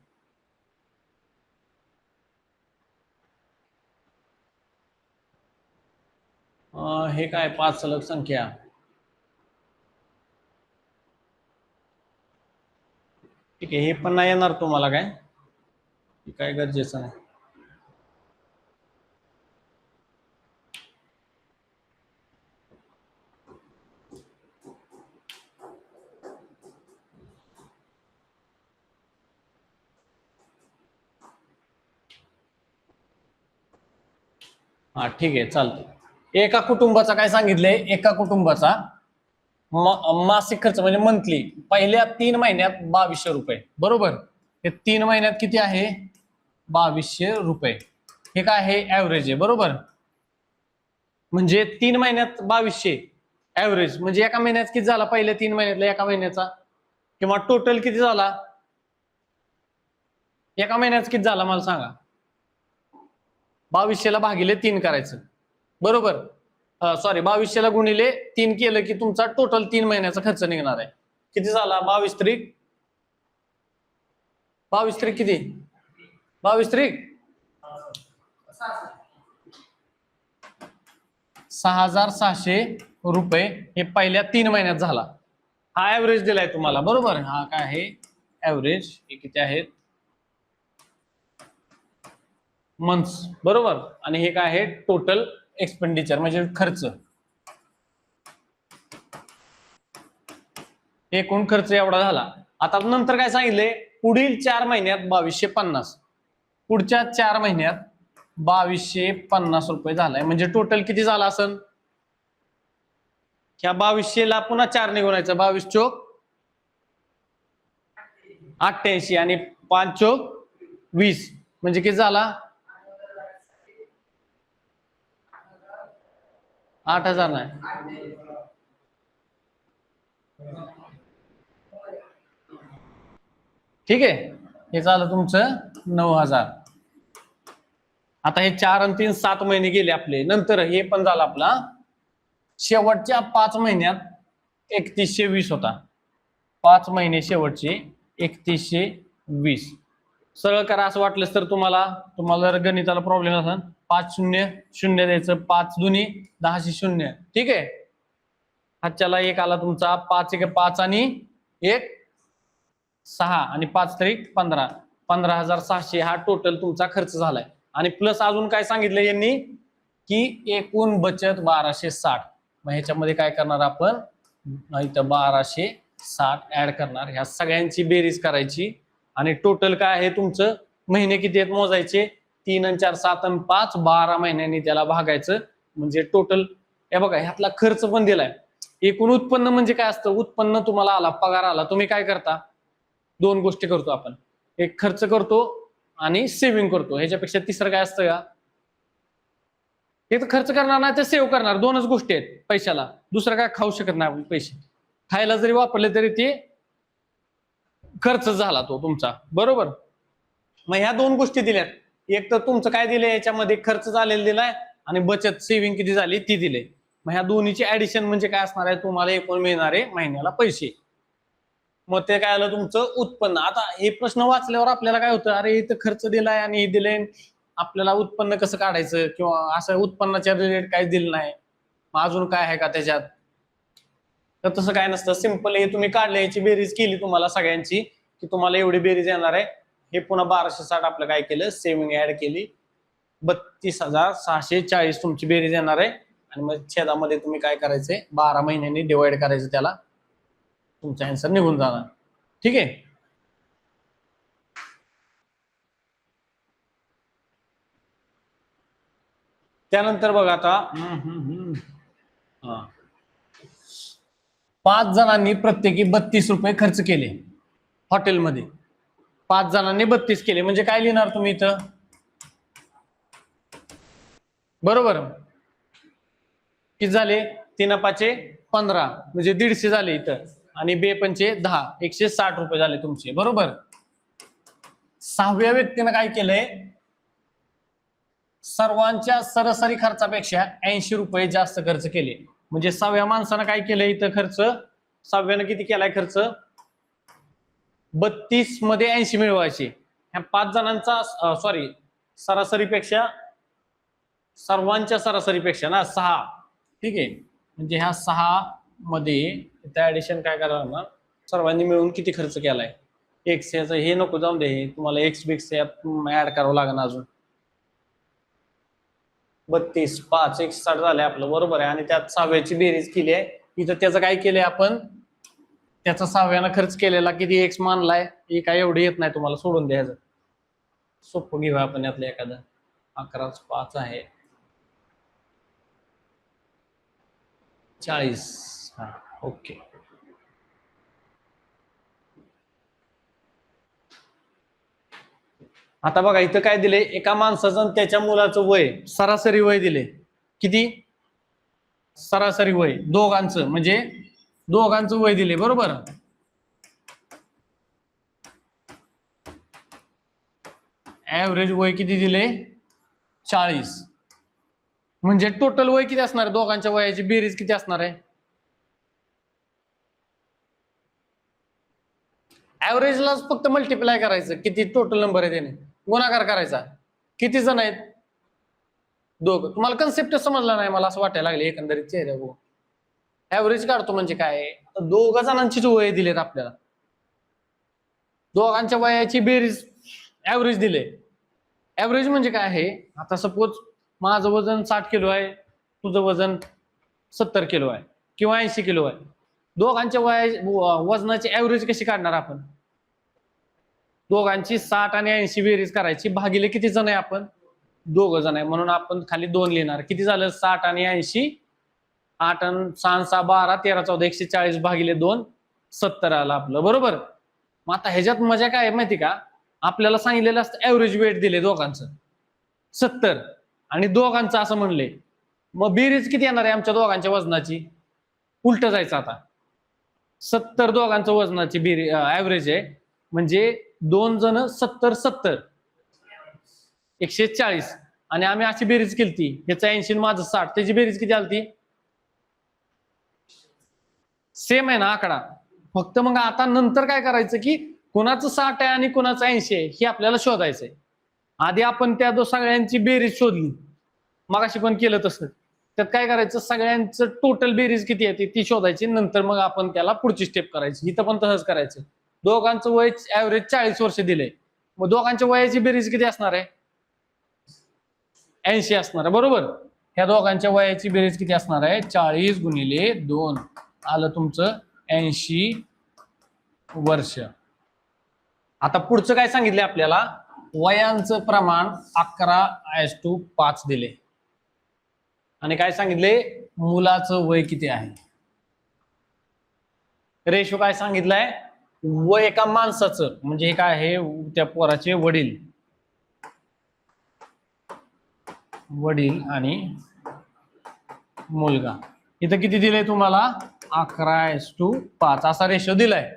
हे काय 5 सलग संख्या, ठीक आहे. हे पण नाही येणार तुम्हाला काय गरजेचं नाही. हा ठीक आहे, चालतं. एका कुटुंबाचा काय सांगितलंय, एका कुटुंबाचा मासिक खर्च म्हणजे मंथली पहिल्या 3 महिन्यात 2200 रुपये, बरोबर. हे 3 महिन्यात किती आहे, 2200 रुपये. हे काय आहे, ऍव्हरेज आहे, बरोबर. म्हणजे 3 महिन्यात 2200 ऍव्हरेज, म्हणजे एका महिन्यात किती झाला, पहिल्या 3 महिन्यातला एका महिन्याचा, किंवा टोटल किती झाला एका महिन्यात किती झाला मला सांगा. 2200 भागिले 3 करायचं, बरोबर. सॉरी, 2200 गुणिले 3 केलं की तुमचा टोटल 3 महिन्याचा खर्च निघणार आहे. किती झाला, 22 त्रिक किती, 22 त्रिक 6600 रुपये हे पहिल्या 3 महिन्यात झाला. हा ऍव्हरेज दिलाय तुम्हाला, बरोबर. हा काय आहे, ऍव्हरेज. हे किती आहेत, मंथ्स, बरोबर. आणि हे काय आहे, टोटल एक्सपेंडिचर म्हणजे खर्च, एकूण खर्च एवढा झाला. आता नंतर काय सांगितले, पुढील 4 महिन्यात 2250, पुढच्या 4 महिन्यात 2250 रुपये झालाय. म्हणजे टोटल किती झाला असेल, ह्या 2200 पुन्हा 4 ने गुणायचं, 22 चोक 88 आणि 5 चोक 20, म्हणजे किती झाला, 8000 नाही, ठीक आहे. हे झालं तुमचं 9000. आता हे 4 आणि 3 7 महिने गेले आपले. नंतर हे पण झालं आपला शेवटच्या 5 महिन्यात 3120 होता. 5 महिने शेवटचे 3120. सरळ करा असं वाटलं तर तुम्हाला जर गणिताला प्रॉब्लेम असेल, 5 0 0 द्यायचं, 5 दुनी 10 0, ठीक आहे. हातच्याला एक आला तुमचा, 5 1 5 आणि 1 6 आणि 5 त्रिक 15, 15600 हा टोटल तुमचा खर्च झालाय. आणि प्लस अजून काय सांगितलं यांनी, की एकूण बचत 1260. मग ह्याच्यामध्ये काय करणार आपण, इथं 1260 ऍड करणार, ह्या सगळ्यांची बेरीज करायची. आणि टोटल काय आहे तुमचं, महिने किती आहेत मोजायचे, 3 आणि 4 7 आणि 5 12 महिन्यांनी त्याला भागायचं. म्हणजे टोटल हे बघा, ह्यातला खर्च पण दिलाय. एकूण उत्पन्न म्हणजे काय असतं, उत्पन्न तुम्हाला आला, पगार आला, तुम्ही काय करता, 2 गोष्टी करतो आपण, एक खर्च करतो आणि सेव्हिंग करतो. ह्याच्यापेक्षा तिसरं काय असतं का, हे तर खर्च करणार नाही तर सेव्ह करणार, 2च गोष्टी आहेत पैशाला. दुसरं काय खाऊ शकत नाही आपण पैसे, खायला जरी वापरले तरी ते खर्च झाला तो तुमचा, बरोबर. मग ह्या 2 गोष्टी दिल्यात, एक तर तुमचं काय दिलंय याच्यामध्ये, खर्च झालेला दिलाय, आणि बचत सेव्हिंग किती झाली ती दिले. मग ह्या दोन्हीची ऍडिशन म्हणजे काय असणार आहे, तुम्हाला एकूण मिळणारे महिन्याला पैसे. मग ते काय आलं तुमचं उत्पन्न. आता हे प्रश्न वाचल्यावर आपल्याला काय होतं, अरे इथं खर्च दिलाय आणि हे दिलंय, आपल्याला उत्पन्न कसं काढायचं, किंवा असं उत्पन्नाच्या रिलेटेड काही दिलं नाही, मग अजून काय आहे का त्याच्यात. तर तसं काय नसतं, सिंपल हे तुम्ही काढले, याची बेरीज केली तुम्हाला सगळ्यांची, की तुम्हाला एवढी बेरीज येणार आहे. हे पुन्हा 1260 आपलं काय केलं, सेव्हिंग ऍड केली, 32640 तुमची बेरीज येणार आहे. आणि मग छेदामध्ये तुम्ही काय करायचंय, 12 महिन्यांनी डिवाइड करायचं त्याला, तुमचा आन्सर निघून जाणार, ठीक आहे. त्यानंतर बघा आता, हा 5 जणांनी प्रत्येकी 32 रुपये खर्च केले हॉटेलमध्ये. 5 जणांनी 32 केले म्हणजे काय लिहिणार तुम्ही इथं? बरोबर किती झाले? 3 5 15 म्हणजे 150 झाले इथं आणि 2 पंचे 10 160 रुपये झाले तुमचे. बरोबर. 6व्या व्यक्तीनं काय केलंय? सर्वांच्या सरासरी खर्चापेक्षा 80 रुपये जास्त खर्च केले. म्हणजे 6व्या माणसानं काय केलंय इथं खर्च? 6व्यानं किती केलाय खर्च? 32 मध्ये 80 मिळवायचे. ह्या 5 जणांचा सॉरी सरासरीपेक्षा, सर्वांच्या सरासरीपेक्षा ना 6. ठीक आहे. म्हणजे ह्या 6 मध्ये इथं ऍडिशन काय करावं ना, सर्वांनी मिळून किती खर्च केलाय? एक्स याचं हे नको जाऊन दे, तुम्हाला एक्स बिक्स ऍड करावं लागणार अजून. 32 5 160 झालंय आपलं. बरोबर आहे. आणि त्यात 6व्याची बेरीज केली आहे इथं. त्याचं काय केलंय आपण? त्याचा 6व्यानं खर्च केलेला किती एक्स मानलाय हे काय एवढे येत नाही तुम्हाला, सोडून द्यायचं. सोपं घेऊया आपण यातलं एखादं. 11 5 आहे 40. हा ओके. आता बघा इथं काय दिले? एका माणसाचं त्याच्या मुलाचं वय, सरासरी वय दिले. किती? सरासरी वय दोघांचं, म्हणजे दोघांचं वय दिले. बरोबर. ऍव्हरेज वय किती दिले? 40. म्हणजे टोटल वय किती असणार आहे? दोघांच्या वयाची बेरीज किती असणार आहे? ऍव्हरेजलाच फक्त मल्टिप्लाय करायचं. किती टोटल नंबर आहे त्याने गुणाकार करायचा. किती जण आहेत? दोघं. तुम्हाला कन्सेप्ट समजला नाही मला असं वाटायला लागले एकंदरीत चेहऱ्या बघून. ऍव्हरेज काढतो म्हणजे काय? दोघ जणांचीच वय दिलेत आपल्याला, दोघांच्या वयाची बेरीज ऍव्हरेज दिले. ऍव्हरेज म्हणजे काय आहे? आता सपोज माझं वजन 60 किलो आहे, तुझं वजन 70 किलो आहे किंवा 80 किलो आहे. दोघांच्या वजनाची ऍव्हरेज कशी काढणार आपण? दोघांची 60 आणि 80 बेरीज करायची, भागिले किती जण आहे आपण? 2 जण आहे, म्हणून आपण खाली 2 लिहिणार. किती झालं? 60 आणि 80. 8 आणि 6 6 12 13 14 140 भागिले 2 70 आलं आपलं. बरोबर. मग आता ह्याच्यात मजा काय आहे माहिती का? आपल्याला सांगितलेलं असतं ऍव्हरेज वेट दिले दोघांचं 70 आणि दोघांचं असं म्हणले. मग बेरीज किती येणार आहे आमच्या दोघांच्या वजनाची? उलट जायचं. आता 70 दोघांचं वजनाची बेरीज ऍव्हरेज आहे, म्हणजे 2 जण 70 70 140 आणि आम्ही अशी बेरीज केली. ह्याचं 80 माझं 60, त्याची बेरीज किती आली? सेम आहे ना आकडा. फक्त मग आता नंतर काय करायचं की कोणाचं 60 आहे आणि कोणाचं 80 आहे हे आपल्याला शोधायचंय. आधी आपण त्या सगळ्यांची बेरीज शोधली, मगाशी पण केलं तसं. त्यात काय करायचं? सगळ्यांचं टोटल बेरीज किती आहे ती शोधायची, नंतर मग आपण त्याला पुढची स्टेप करायची. इथं पण तसंच करायचं. दोघांचं वय ऍव्हरेज 40 वर्ष दिले, मग दोघांच्या वयाची बेरीज किती असणार आहे? 80 असणार आहे. बरोबर. ह्या दोघांच्या वयाची बेरीज किती असणार आहे? 40 गुणिले 2 आलं तुमचं 80 वर्ष. आता पुढचं काय सांगितलं आपल्याला? वयांचं प्रमाण 11:5 दिले आणि काय सांगितले? मुलाचं वय किती आहे? रेशो काय सांगितलंय? वय एका माणसाचं, म्हणजे हे काय आहे? त्या पोराचे वडील आणि मुलगा. इथं किती दिलंय तुम्हाला? 11:5 असा रेशो दिलाय.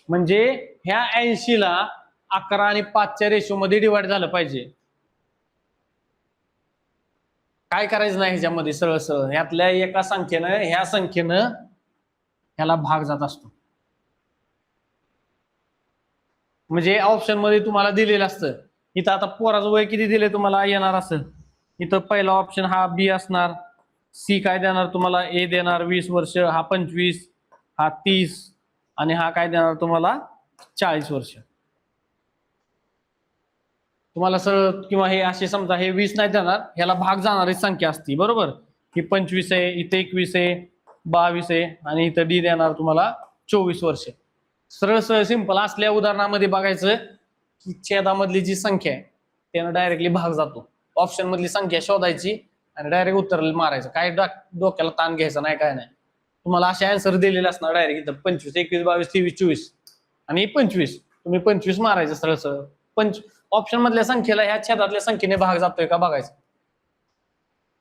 म्हणजे ह्या 80 ला 11 आणि 5च्या रेशो मध्ये डिवाइड झालं पाहिजे. काय करायचं नाही ह्याच्यामध्ये, सरळ सरळ ह्यातल्या एका संख्येनं ह्या संख्येनं ह्याला भाग जात असतो. म्हणजे ऑप्शन मध्ये तुम्हाला दिलेलं असतं. इथं आता पोराचं वय किती दिले तुम्हाला येणार असं, इथं पहिला ऑप्शन हा बी असणार. सी काय देणार तुम्हाला? ए देणार 20 वर्ष, हा 25, हा 30 आणि हा काय देणार तुम्हाला? 40 वर्ष. तुम्हाला सरळ किंवा हे असे समजा हे 20 नाही देणार, ह्याला भाग जाणारी संख्या असती. बरोबर. ही 25 आहे, इथे 21 आहे, 22 आहे आणि इथं डी देणार तुम्हाला 24 वर्ष. सरळ सरळ सिंपल. असल्या उदाहरणामध्ये बघायचं की छेदामधली जी संख्या आहे त्यानं डायरेक्टली भाग जातो. ऑप्शन मधली संख्या शोधायची आणि डायरेक्ट उत्तर मारायचं. काय डोक्याला ताण घ्यायचा नाही, काय नाही. तुम्हाला असे आन्सर दिलेले असणार डायरेक्ट इथं 25, 21, 22, 23, 24 आणि 25. तुम्ही 25 मारायचं सरळ सरळ. ऑप्शन मधल्या संख्येला ह्या छेदातल्या संख्येने भाग जातोय का बघायचं.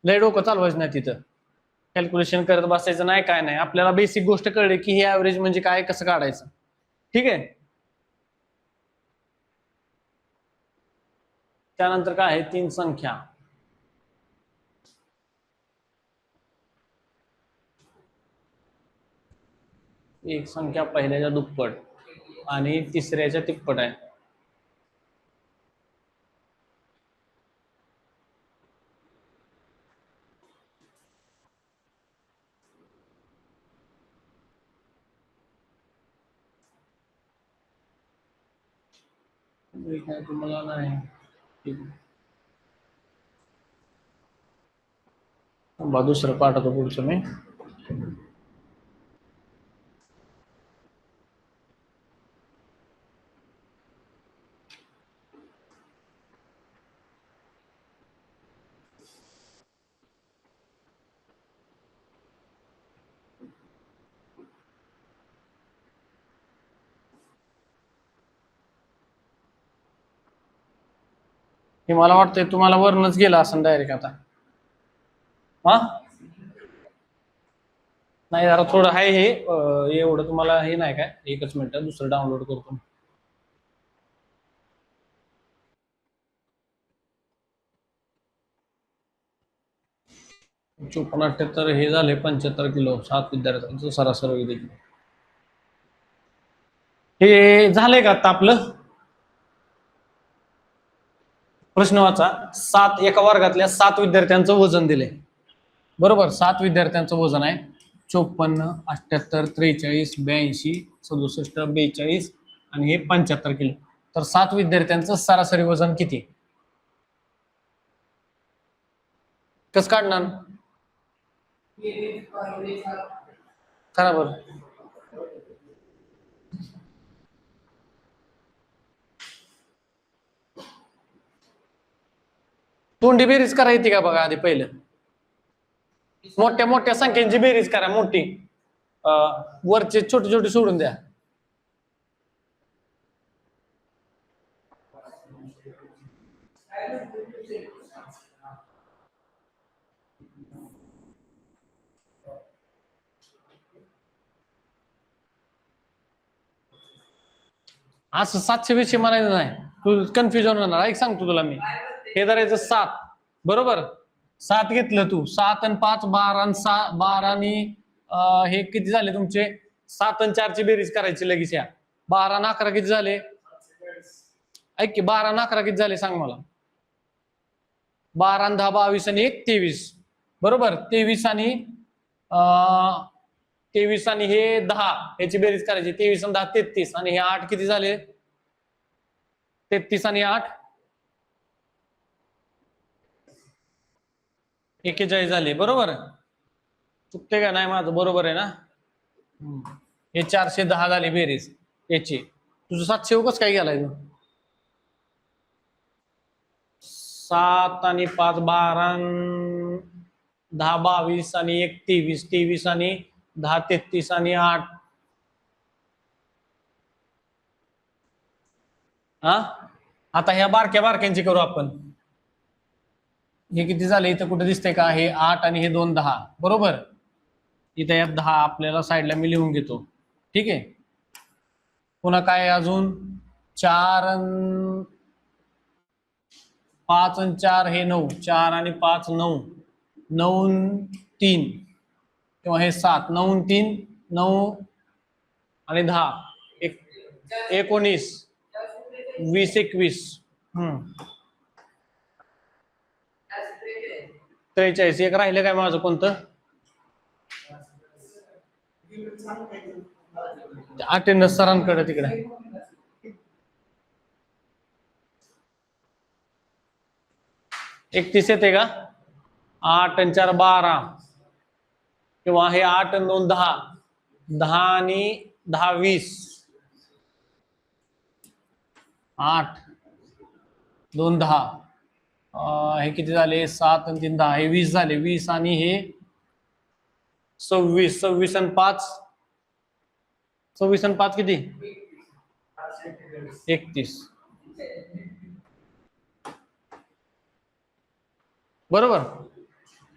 लय डोकं चालवायचं नाही तिथं, कॅल्क्युलेशन करत बसायचं नाही, काय नाही. आपल्याला बेसिक गोष्ट कळली की हे ऍव्हरेज म्हणजे काय, कसं काढायचं. ठीक आहे. त्यानंतर काय आहे, 3 संख्या. एक संख्या पहिल्याच्या दुप्पट आणि तिसऱ्याच्या तिप्पट आहे. तुम्हाला नाही दुसरं पाठवतो पुढचं मी. हे मला वाटतंय तुम्हाला वरनच गेला असं डायरेक्ट आता. हा नाही, जरा थोडं आहे हे, एवढं तुम्हाला हे नाही काय. एकच मिनिट, दुसरं डाउनलोड करतो. चोपन्न 78 हे झाले 75 किलो 7 विद्यार्थ्यांचं सरासरी देखील. हे झालंय का आता आपलं. प्रश्न वाचा. 7 एका वर्गातल्या 7 विद्यार्थ्यांचं वजन दिले. बरोबर, 7 विद्यार्थ्यांचं वजन आहे 54, 78, 43, 82, 67, 42 आणि हे 75 किलो. तर 7 विद्यार्थ्यांचं सरासरी वजन किती, कसं काढणार. करा बरं. तोंडी बेरीज करा येते का बघा आधी पहिलं. मोठ्या मोठ्या संख्यांची बेरीज करा मोठी, वरचे छोटे छोटे सोडून द्या. असं 700-200 म्हणायचं नाही, तू कन्फ्युजन होणार. ऐक सांगतो तुला मी. हे धरायचं 7, बरोबर. 7 घेतलं तू, 7 आणि 5 12 आणि 12 आणि हे किती झाले तुमचे. 7 आणि 4 ची बेरीज करायची लगेच. या 12 आणि 11 किती झाले. ऐक की 12 आणि 11 किती झाले सांग मला. 12 आणि 10 22 आणि 1 23, बरोबर. 23 आणि 23 आणि हे 10 याची बेरीज करायची. 23 आणि 10 33 आणि हे 8 किती झाले. 33 आणि 8 41 झाले, बरोबर. चुकते का नाही माझं, बरोबर आहे ना. हे 410 झाली बेरीज याची. तुझं 700 कसं काय गेलाय तू. 7 आणि 5 12, 10 22 आणि 1 23, 23 आणि 10 33 आणि 8. हा आता ह्या बारक्या बारक्यांची करू आपण. हे किती झाले इथं कुठे दिसतंय का. हे 8 आणि हे 2 10, बरोबर. इथं यात 10 आपल्याला साईडला मी लिहून घेतो. ठीक आहे. पुन्हा काय अजून 4 5 आणि 4 हे 9, 4 आणि 5 9, 9 3 किंवा हे 7, 9 3 9 आणि 10 19 20 21 43. एक राहिलं काय माझं कोणतं. अटेंडन्स सरांकडे तिकडे. एकतीस येते का. 8 आणि 4 12 किंवा हे 8 आणि 2 10, 10 आणि 10 20, 8 2 10 हे किती झाले 7 आणि 3 10 हे 20 झाले 20 आणि हे 26 26 आणि 5 26 आणि 5 किती 31 बरोबर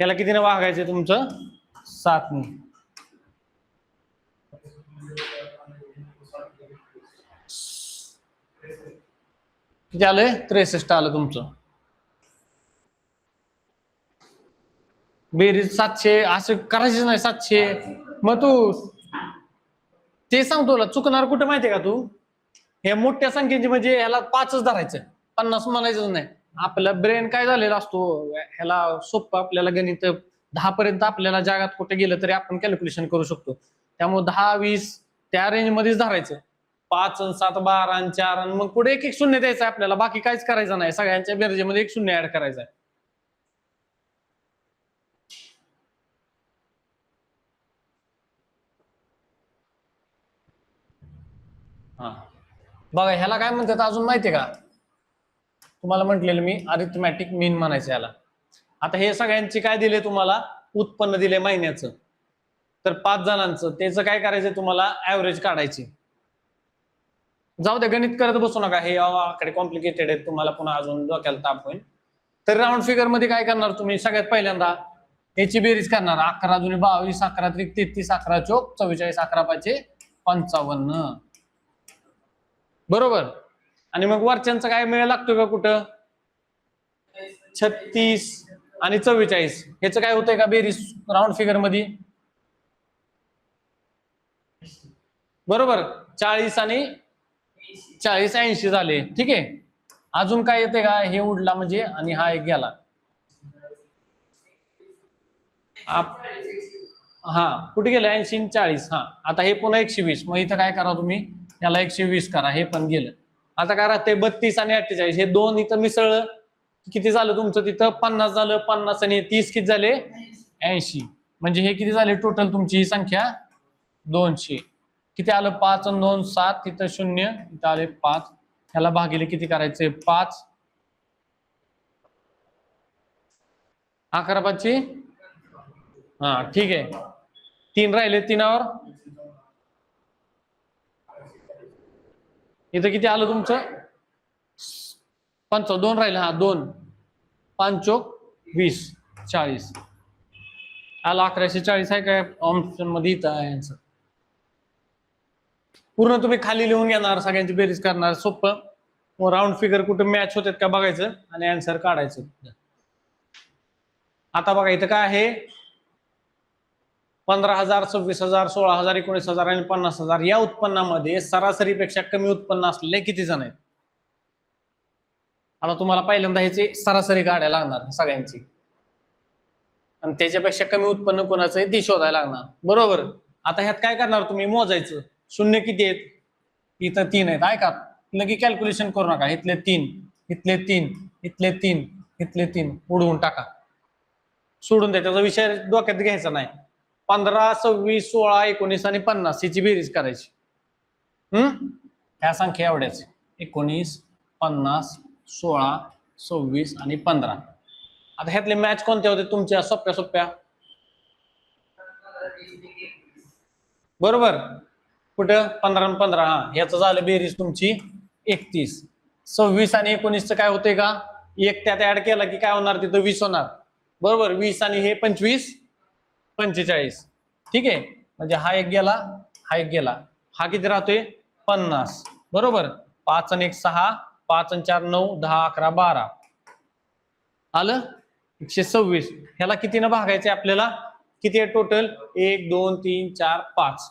याला कितीने भागायचे तुमचं 7 ने किती आलंय 63 आलं तुमचं बेरीज 700 असं करायचीच नाही 700 मग तू ते सांगतो तुला चुकणार कुठं माहितीये का तू हे मोठ्या संख्येची म्हणजे ह्याला 5च धरायचं 50 म्हणायचं नाही आपला ब्रेन काय झालेला असतो ह्याला सोपं आपल्याला गणित 10 पर्यंत आपल्याला जगात कुठे गेलं तरी आपण कॅल्क्युलेशन करू शकतो त्यामुळे 10 20 त्या रेंज मध्येच धरायचं 5 आणि 7 12 आणि 4 आणि मग पुढे एक एक शून्य द्यायचं आपल्याला बाकी काहीच करायचं नाही सगळ्यांच्या बेरजेमध्ये एक शून्य ऍड करायचा आहे हा बघा ह्याला काय म्हणतात अजून माहितीये का तुम्हाला म्हटलेलं मी अरिथमॅटिक मीन म्हणायचं याला आता हे सगळ्यांची काय दिले तुम्हाला उत्पन्न दिले महिन्याचं तर 5 जणांचं त्याचं काय करायचं तुम्हाला ऍव्हरेज काढायची जाऊ दे गणित करत बसू नका हे आकडे कॉम्प्लिकेटेड आहेत तुम्हाला पुन्हा अजून डोक्याला ताप होईल तर राऊंड फिगर मध्ये काय करणार तुम्ही सगळ्यात पहिल्यांदा याची बेरीज करणार 11 दुनी 22 11 त्रिक 33 11 चोक 44 11 पाचे 55 बरोबर आणि मग वरच्यांचा काय मेळ लागतो का कुठं 36 आणि 44 ह्याचं काय होतंय का बेरीज राऊंड फिगर मध्ये बरोबर 40 आणि 40 80 झाले ठीक आहे अजून काय येते का हे उडला म्हणजे आणि हा एक गेला हा कुठे गेलं 80 40 हा आता हे पुन्हा 120 मग इथं काय करा तुम्ही याला 120 करा हे पण गेलं आता काय राहते 32 आणि 48 हे दोन इथं मिसळलं किती झालं तुमचं तिथं 50 झालं 50 आणि 30 किती झाले 80 म्हणजे हे किती झाले टोटल तुमची ही संख्या 200 किती आलं 5 आणि 2 7 तिथं 0 इथं आले 5 ह्याला भागिले किती करायचे 5 11 5 हा ठीक आहे 3 राहिले 3वर इथं किती आलं तुमचं 2 राहिले हा 2 5 चोक 20 40 आला 1140 आहे काय ऑप्शन मध्ये इथं आहे आन्सर पूर्ण तुम्ही खाली लिहून घेणार सगळ्यांची बेरीज करणार सोपं राऊंड फिगर कुठे मॅच होतात का बघायचं आणि आन्सर काढायचं आता बघा इथं काय आहे 15,000 26,000 16,000 19,000 आणि 50,000 या उत्पन्नामध्ये सरासरीपेक्षा कमी उत्पन्न असलेले किती जण आहेत आता तुम्हाला पहिल्यांदा ह्याची सरासरी काढायला लागणार सगळ्यांची आणि त्याच्यापेक्षा कमी उत्पन्न कोणाचं आहे ती शोधायला लागणार बरोबर आता ह्यात काय करणार तुम्ही मोजायचं शून्य किती आहेत इथं 3 आहेत ऐका लगे कॅल्क्युलेशन करू नका इथले 3 इथले 3 इथले 3 इथले 3 उडवून टाका सोडून द्या त्याचा विषय डोक्यात घ्यायचा नाही 15 26 16 19 आणि 50 हिची बेरीज करायची ह्या संख्या एवढ्याच 19 50 16 26 आणि 15 आता ह्यातले मॅच कोणत्या होते तुमच्या सोप्या सोप्या बरोबर कुठं 15 आणि 15 हा ह्याचं झालं बेरीज तुमची 31 26 आणि 19 काय होते का एक त्यात ऍड केला की काय होणार तिथं 20 होणार बरोबर 20 आणि हे 25 45 ठीक आहे म्हणजे हा एक गेला हा किती राहतोय 50 बरोबर 5 आणि 1 6 5 आणि 4 9 10 11 12 आलं 126 ह्याला कितीनं भागायचे आपल्याला किती आहे टोटल 1 2 3 4 5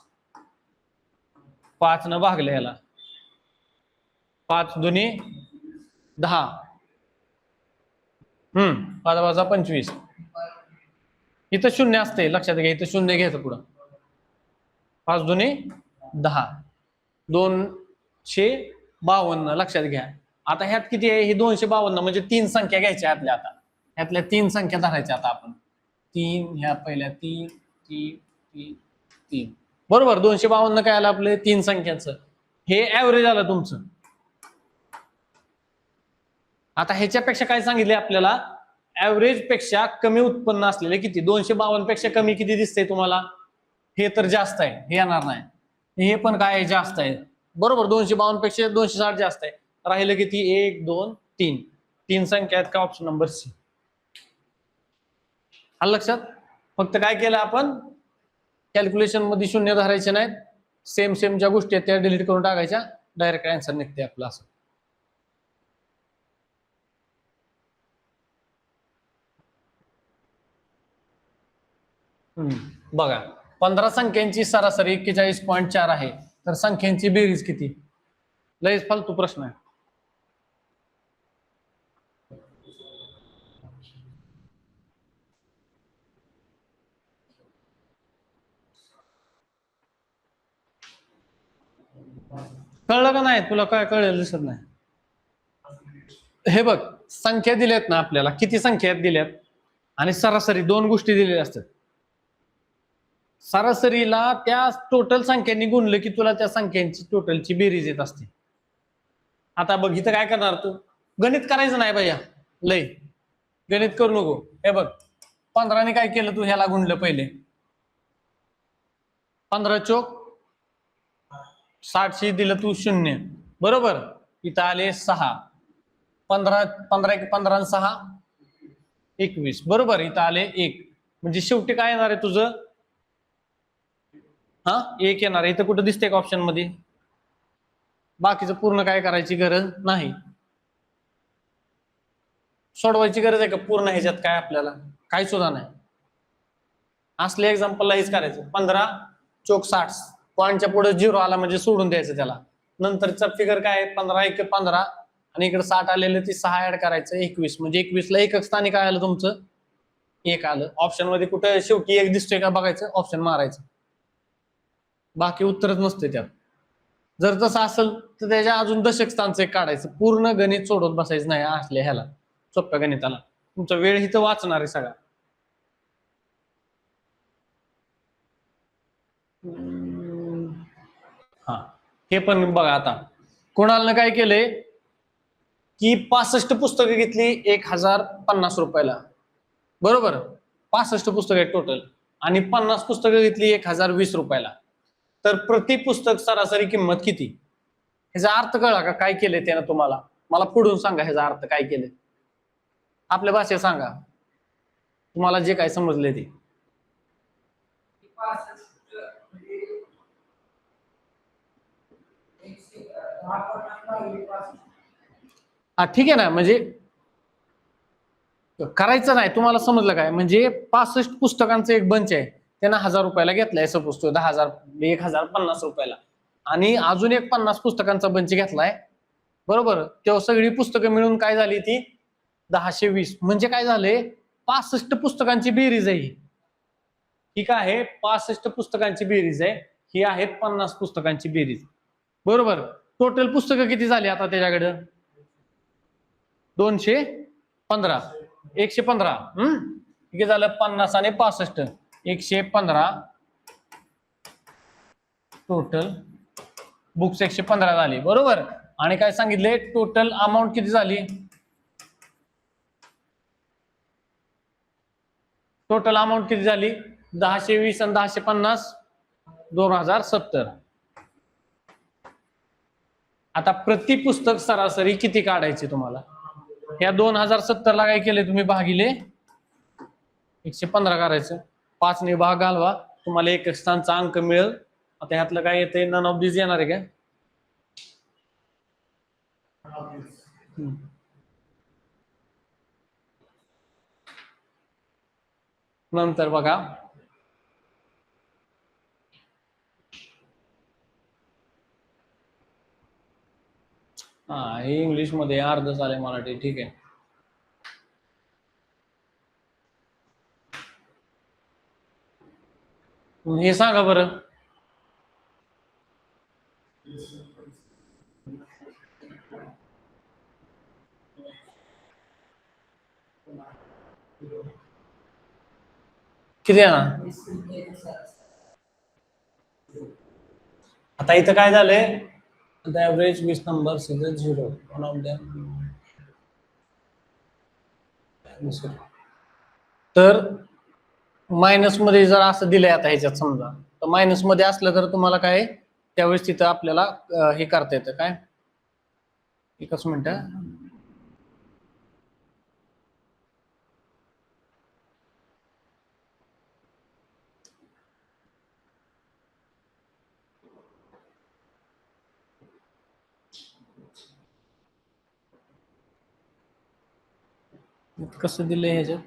5 न भागले ह्याला 5 दुनी 10 5 5 25 इथं शून्य असते लक्षात घ्या इथं शून्य घ्यायचं पुढं 5 दुनी 10 252 लक्षात घ्या आता ह्यात किती आहे हे 252 म्हणजे 3 संख्या घ्यायच्या आपल्या आता ह्यातल्या 3 संख्या धरायच्या आता आपण 3 ह्या पहिल्या 3 3 3 3 बरोबर 252 काय आलं आपले 3 संख्याचं हे ऍव्हरेज आलं तुमचं आता ह्याच्यापेक्षा काय सांगितले आपल्याला, ऍव्हरेज पेक्षा कमी उत्पन्न असलेले किती, 252 पेक्षा कमी किती दिसतंय तुम्हाला, हे तर जास्त आहे, हे येणार नाही, हे पण काय जास्त आहे बरोबर, 252 पेक्षा 260 जास्त आहे, राहिलं किती 1 2 3, 3 संख्या आहेत का, ऑप्शन नंबर सी. आलं लक्षात. फक्त काय केलं आपण, कॅल्क्युलेशन मध्ये शून्य धरायचे नाहीत, सेम सेम ज्या गोष्टी आहेत त्या डिलीट करून टाकायच्या, डायरेक्ट आन्सर निघते आपला असं. बघा 15 संख्यांची सरासरी 41.4 आहे, तर संख्यांची बेरीज किती, लयच फालतू प्रश्न आहे. कळलं का नाही, तुला काय कळलं दिसत नाही. हे बघ संख्या दिल्यात ना आपल्याला, किती संख्या दिल्यात आणि सरासरी, दोन गोष्टी दिलेल्या असतात. सरासरीला त्या टोटल संख्यांनी गुणलं की तुला त्या संख्यांची टोटलची बेरीज येत असते. आता बघ इथं काय करणार तू, गणित करायचं नाही भैया, लय गणित करू नको. हे बघ 15 ने काय केलं, तू ह्याला गुणलं पहिले, 15 चोक 60 दिलं तू 0 बरोबर, इथं आले 6, 15 15 15 6 21 बरोबर, इथं आले 1, म्हणजे शेवटी काय येणार आहे तुझं, हा 1 येणार आहे. इथं कुठं दिसते का ऑप्शन मध्ये, बाकीचं पूर्ण काय करायची गरज नाही, सोडवायची गरज आहे का पूर्ण ह्याच्यात, काय आपल्याला काही सुद्धा नाही. असले एक्झाम्पलला हेच करायचं, 15 चोक 60, पॉईंटच्या पुढे 0 आला म्हणजे सोडून द्यायचं त्याला. नंतरचा फिगर काय आहे, 15 1 15 आणि इकडे 60 आलेलं, ती 6 ऍड करायचं 21, म्हणजे 21 ला एकक स्थानी काय आलं तुमचं, 1 आलं. ऑप्शन मध्ये कुठं शेवटी 1 दिसतोय का बघायचं, ऑप्शन मारायचं, बाकी उत्तरच नसते त्यात. जर तसं असेल तर त्याच्या अजून दशक स्थानचं एक काढायचं, पूर्ण गणित सोडवत बसायचं नाही असल्या ह्याला, सोप्या गणिताला, तुमचा वेळ इथं वाचणार आहे सगळा. हा हे पण बघा, आता कोणाला काय केलंय की 65 पुस्तकं घेतली 1050 रुपयाला बरोबर, 65 पुस्तकं आहेत टोटल, आणि 50 पुस्तकं घेतली 1020 रुपयाला, तर प्रति पुस्तक सरासरी किंमत किती, ह्याचा अर्थ कळला का, काय केलंय त्यानं तुम्हाला, मला पुढून सांगा ह्याचा अर्थ काय केलंय, आपल्या भाषेत सांगा, तुम्हाला जे काय समजले ते. हा ठीक आहे ना, म्हणजे करायचं नाही, तुम्हाला समजलं काय, म्हणजे 65 पुस्तकांचं एक बंच आहे, त्यांना 1000 रुपयाला घेतलाय, सपोज तो 10,000 1050 रुपयाला, आणि अजून एक 50 पुस्तकांचा बंच घेतलाय बरोबर, तेव्हा सगळी पुस्तकं मिळून काय झाली ती 1020, म्हणजे काय झाले 65 पुस्तकांची बेरीज आहे ही काय आहे, 65 पुस्तकांची बेरीज आहे ही, आहेत 50 पुस्तकांची बेरीज बरोबर. टोटल पुस्तकं किती झाली आता त्याच्याकडे, 215, 115, किती झालं 50 आणि 65, 115 टोटल बुक्स 115 झाली बरोबर. आणि काय सांगितले, टोटल अमाऊंट किती झाली, टोटल अमाऊंट किती झाली, 1020 आणि 1050 2070. आता प्रति पुस्तक सरासरी किती काढायची तुम्हाला, या 2070 ला काय केले तुम्ही, भागिले 115 करायचं, 5 ने भाग घालवा, तुम्हाला एक स्थानचा अंक मिळेल. आता ह्यातलं काय येते, नन ऑफ दिस येणार आहे का, नंतर बघा हा, हे इंग्लिश मध्ये अर्ध झालंय, मराठी ठीक आहे. हे सांगा बरं, किती येणार, आता इथं काय झालंय, the average which numbers is a zero, one of them तर मायनस मध्ये जर असं दिलंय आता ह्याच्यात समजा, तर मायनस मध्ये असलं तर तुम्हाला काय त्यावेळेस तिथं आपल्याला हे करता येतं काय, एकच मिनिट, कसं दिलंय ह्याच्यात,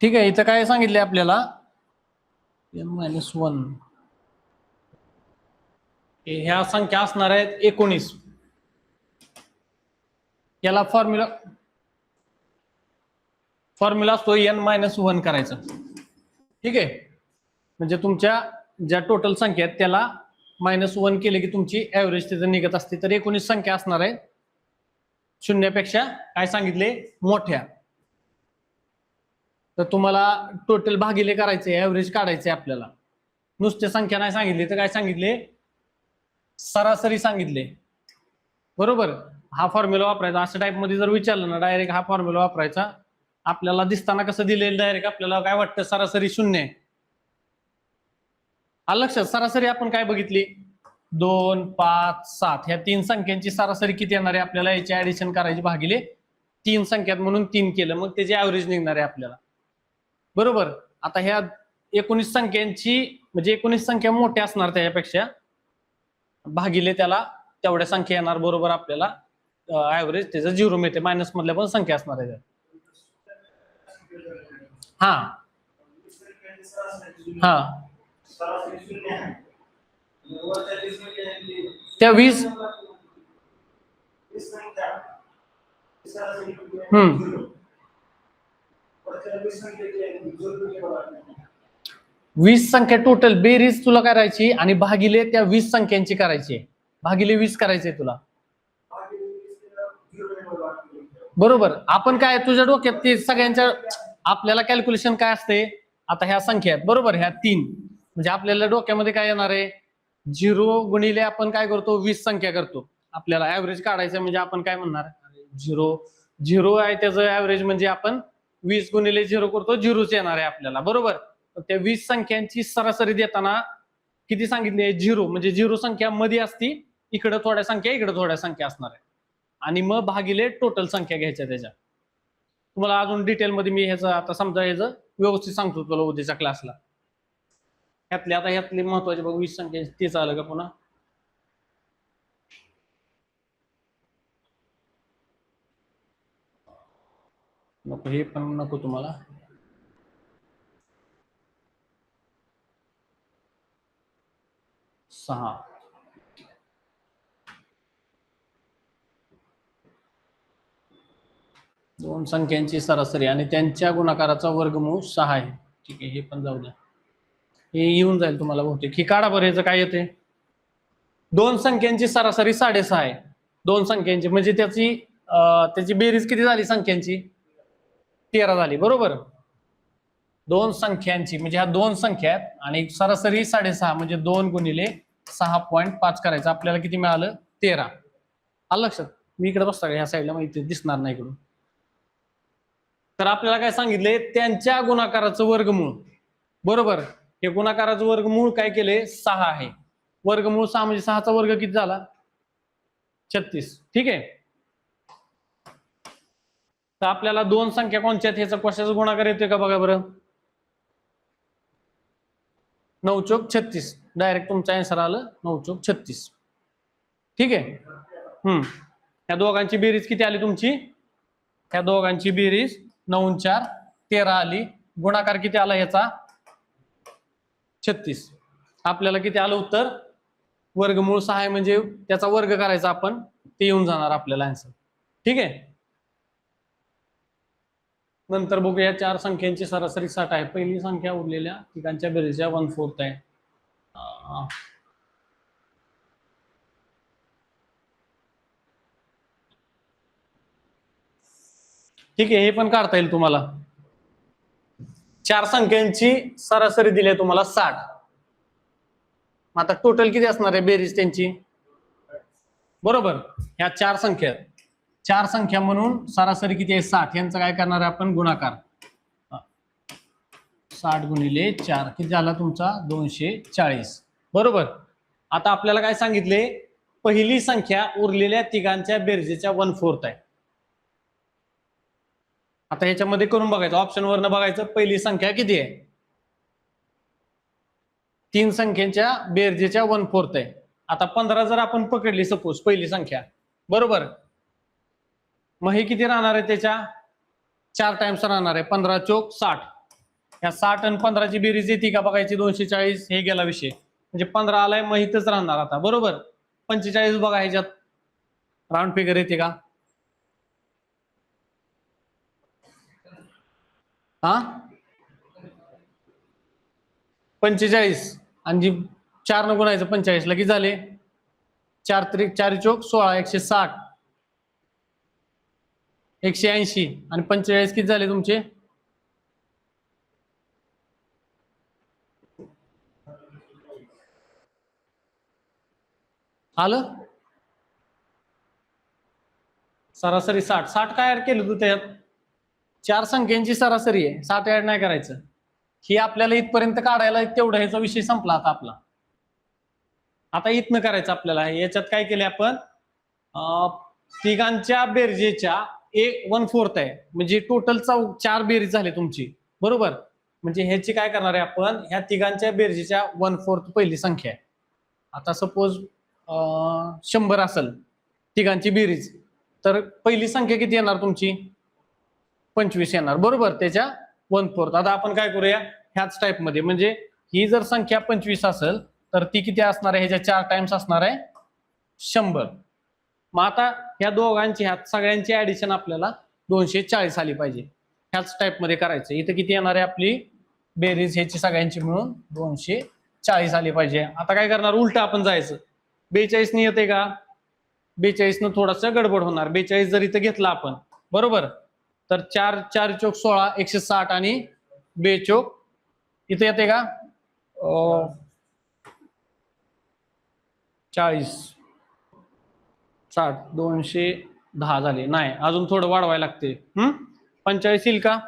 ठीक आहे. इथं काय सांगितलंय आपल्याला, n-1 ह्या संख्या असणार आहेत 19. याला फॉर्म्युला असतो n-1 करायचा. ठीक आहे. म्हणजे तुमच्या ज्या टोटल संख्या आहेत त्याला -1 केले की तुमची ऍव्हरेज तिथं निघत असते. तर 19 संख्या असणार आहे शून्यापेक्षा काय सांगितले मोठ्या. तर तुम्हाला टोटल भागिले करायचे, ऍव्हरेज काढायचे आपल्याला. नुसते संख्या नाही सांगितली तर काय सांगितले, सरासरी सांगितले. बरोबर. हा फॉर्म्युला वापरायचा. अशा टाइप मध्ये जर विचारलं ना डायरेक्ट हा फॉर्म्युला वापरायचा. आपल्याला दिसताना कसं दिलेलं डायरेक्ट आपल्याला काय वाटतं, सरासरी 0 आहे. लक्षात, सरासरी आपण काय बघितली, 2, 5, 7 ह्या 3 संख्यांची सरासरी किती येणार आहे आपल्याला, याची ऍडिशन करायची भागिले 3 संख्यात म्हणून 3 केलं, मग त्याची ऍव्हरेज निघणार आहे आपल्याला. बरोबर. आता ह्या 19 संख्यांची म्हणजे 19 संख्या मोठ्या असणार त्याच्यापेक्षा, भागिले त्याला तेवढ्या संख्या येणार, बरोबर आपल्याला ऍव्हरेज त्याचं 0 मिळते. मायनस मधल्या पण संख्या असणार आहे. हा हा त्या 20 20 संख्या टोटल बेरीज तुला करायची आणि भागिले त्या 20 संख्यांची करायची, भागिले 20 करायचे तुला. बरोबर. आपण काय तुझ्या डोक्यात ते सगळ्यांच्या आपल्याला कॅल्क्युलेशन काय असते, आता ह्या संख्या आहेत बरोबर, ह्या 3 म्हणजे आपल्याला डोक्यामध्ये काय येणार आहे, 0 गुणिले आपण काय करतो 20 संख्या करतो. आपल्याला ऍव्हरेज काढायचं म्हणजे आपण काय म्हणणार, 0 आहे त्याचं ऍव्हरेज म्हणजे आपण 20 गुणिले 0 करतो, 0च येणार आहे आपल्याला. बरोबर. त्या 20 संख्यांची सरासरी देताना किती सांगितली, 0 म्हणजे 0 संख्या मध्ये असती, इकडे थोड्या संख्या इकडे थोड्या संख्या असणार आहे, आणि मग भागिले टोटल संख्या घ्यायच्या त्याच्या. तुम्हाला अजून डिटेलमध्ये मी ह्याचं आता समजा ह्याचं व्यवस्थित सांगतो तुला उद्याच्या क्लासला. ह्यातले आता ह्यातले महत्वाचे बघ 20 संख्या तेच आलं का पुन्हा, नको हे पण नको तुम्हाला. सहा, दोन संख्यांची सरासरी आणि त्यांच्या गुणाकाराचा वर्गमूळ 6 आहे. ठीक आहे, हे पण जाऊ द्या, हे येऊन जाईल तुम्हाला बहुतेक. ही काढा बरं, याचं काय येते, दोन संख्यांची सरासरी 6.5 आहे. दोन संख्यांची म्हणजे त्याची बेरीज किती झाली संख्यांची, 13 झाली. बरोबर. दोन संख्यांची म्हणजे ह्या दोन संख्या आहेत आणि सरासरी 6.5 म्हणजे 2 गुणिले 6.5 करायचं, आपल्याला किती मिळालं, 13. आलं लक्षात. मी इकडे बसता का ह्या साईडला, माहिती दिसणार नाही इकडून. तर आपल्याला काय सांगितले, त्यांच्या गुणाकाराचं वर्गमूळ. बरोबर. हे गुणाकाराचं वर्गमूळ काय केले, 6 आहे. वर्गमूळ 6 म्हणजे 6चा वर्ग किती झाला, 36. ठीक आहे. तर आपल्याला दोन संख्या कोणत्या आहेत ह्याचा कशाचा गुणाकार येतोय का बघा बरं, 9 चौक 36. डायरेक्ट तुमचा आन्सर आलं 9 चौक 36. ठीक आहे. या दोघांची बेरीज किती आली तुमची, ह्या दोघांची बेरीज 9 4 13 आली. गुणाकार किती आला याचा, 36. आपल्याला किती आलं उत्तर, वर्गमूळ 6 आहे म्हणजे त्याचा वर्ग करायचा आपण, ते येऊन जाणार आपल्याला आन्सर. ठीक आहे. नंतर बघूया, 4 संख्यांची सरासरी 60 आहे. पहिली संख्या उरलेल्या ठिकाणच्या बेरीजच्या 1/4 आहे. ठीक आहे, हे पण काढता येईल तुम्हाला. 4 संख्यांची सरासरी दिली आहे तुम्हाला 60. आता टोटल किती असणार आहे बेरीज त्यांची? बरोबर, ह्या 4 संख्या म्हणून सरासरी किती आहे? 60. यांचं काय करणार आहे आपण? गुणाकार. 60 गुणिले 4 किती झाला तुमचा? 240. बरोबर. आता आपल्याला काय सांगितले? पहिली संख्या उरलेल्या तिघांच्या बेरजेच्या 1/4 आहे. आता ह्याच्यामध्ये करून बघायचं, ऑप्शन वरनं बघायचं पहिली संख्या किती आहे. 3 संख्येच्या बेरजेच्या 1/4 आहे. आता 15 जर आपण पकडली सपोज पहिली संख्या, बरोबर, मग हे किती राहणार आहे? त्याच्या 4 टाइम्स राहणार आहे. 15 चोक 60. या 60 आणि 15 ची बेरीज येते का बघायची? 240. हे गेला विषय, म्हणजे 15 आलाय, मग इथंच राहणार आता. बरोबर. 45 बघा, ह्याच्यात राऊंड फिगर येते का? हा, 45 आणि 4 न गुणायचं 45 ला किती झाले? 4 त्रिक 4 चोक 16. 160, 180 आणि 45 किती झाले तुमचे? आलं? सरासरी 60. 60 काय ऍड केलं तू त्यात? 4 संख्यांची सरासरी आहे, 60 ऍड नाही करायचं. ही आपल्याला इथपर्यंत काढायला तेवढा ह्याचा विषय संपला आता आपला. आता इथनं करायचं आपल्याला. याच्यात काय केले आपण? तिघांच्या बेरजेच्या 1/4 आहे, म्हणजे टोटल 4 बेरीज झाले तुमची. बरोबर. म्हणजे ह्याची काय करणार आहे आपण? ह्या तिघांच्या बेरजेच्या 1/4 पहिली संख्या आहे. आता सपोज 100 असेल तिघांची बेरीज, तर पहिली संख्या किती येणार तुमची? 25 येणार. बरोबर, त्याच्या 1/4. आता आपण काय करूया ह्याच टाइप मध्ये, म्हणजे ही जर संख्या 25 असेल तर ती किती असणार आहे? ह्याच्या 4 टाइम्स असणार आहे 100. मग आता ह्या दोघांची, ह्या सगळ्यांची ऍडिशन आपल्याला 240 आली पाहिजे. ह्याच टाइप मध्ये करायचं. इथं किती येणार आहे आपली बेरीज? ह्याची सगळ्यांची मिळून 240 आली पाहिजे. आता काय करणार? उलट आपण जायचं. 42 ने येते का? 42 न थोडस गडबड होणार. 42 जर इथं घेतला आपण, बरोबर, तर 4 चोक 16, 160 आणि 2 चोक इथे येते का? 40, 60, 210 झाले. नाही, अजून थोडं वाढवायला लागते. 45 येईल का?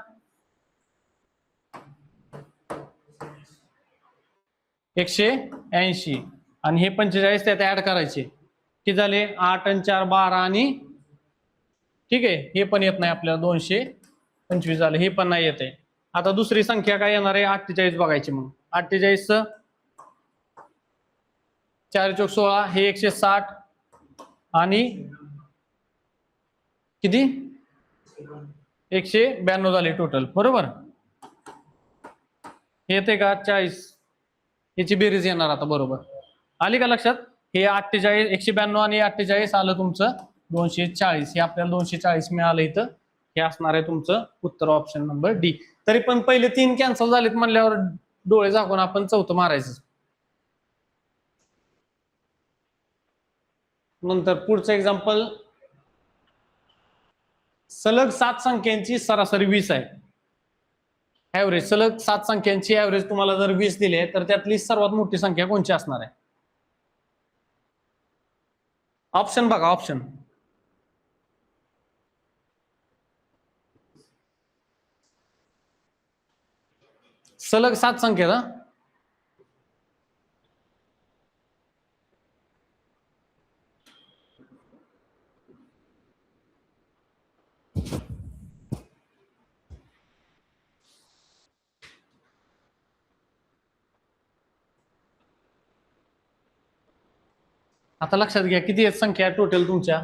180 आणि हे 45 त्यात ऍड करायचे. किती झाले? 8 आणि 4 12 आणि ठीक आहे, हे पण येत नाही आपल्याला. 225 झालं. हे पण नाही येत आहे. आता दुसरी संख्या काय येणार आहे? 48 बघायची. मग 48 4 चोक 16, हे 160 आणि किती? 192 झाले टोटल. बरोबर. येते का? 40. याची बेरीज येणार आता. बरोबर आली का लक्षात? हे 48, 192 आणि 48 आलं तुमचं 240. हे आपल्याला 240 मिळालं इथं. हे असणार आहे तुमचं उत्तर, ऑप्शन नंबर डी. तरी पण पहिले 3 कॅन्सल झालेत म्हणल्यावर डोळे झाकून आपण चौथं मारायचं. नंतर पुढचं एक्झाम्पल, सलग 7 संख्यांची सरासरी 20 आहे. ऍव्हरेज सलग 7 संख्यांची ऍव्हरेज तुम्हाला जर 20 दिली आहे, तर त्यातली सर्वात मोठी संख्या कोणती असणार आहे? ऑप्शन बघा. ऑप्शन सलग 7 संख्या ना. आता लक्षात घ्या किती आहेत संख्या टोटल तुमच्या?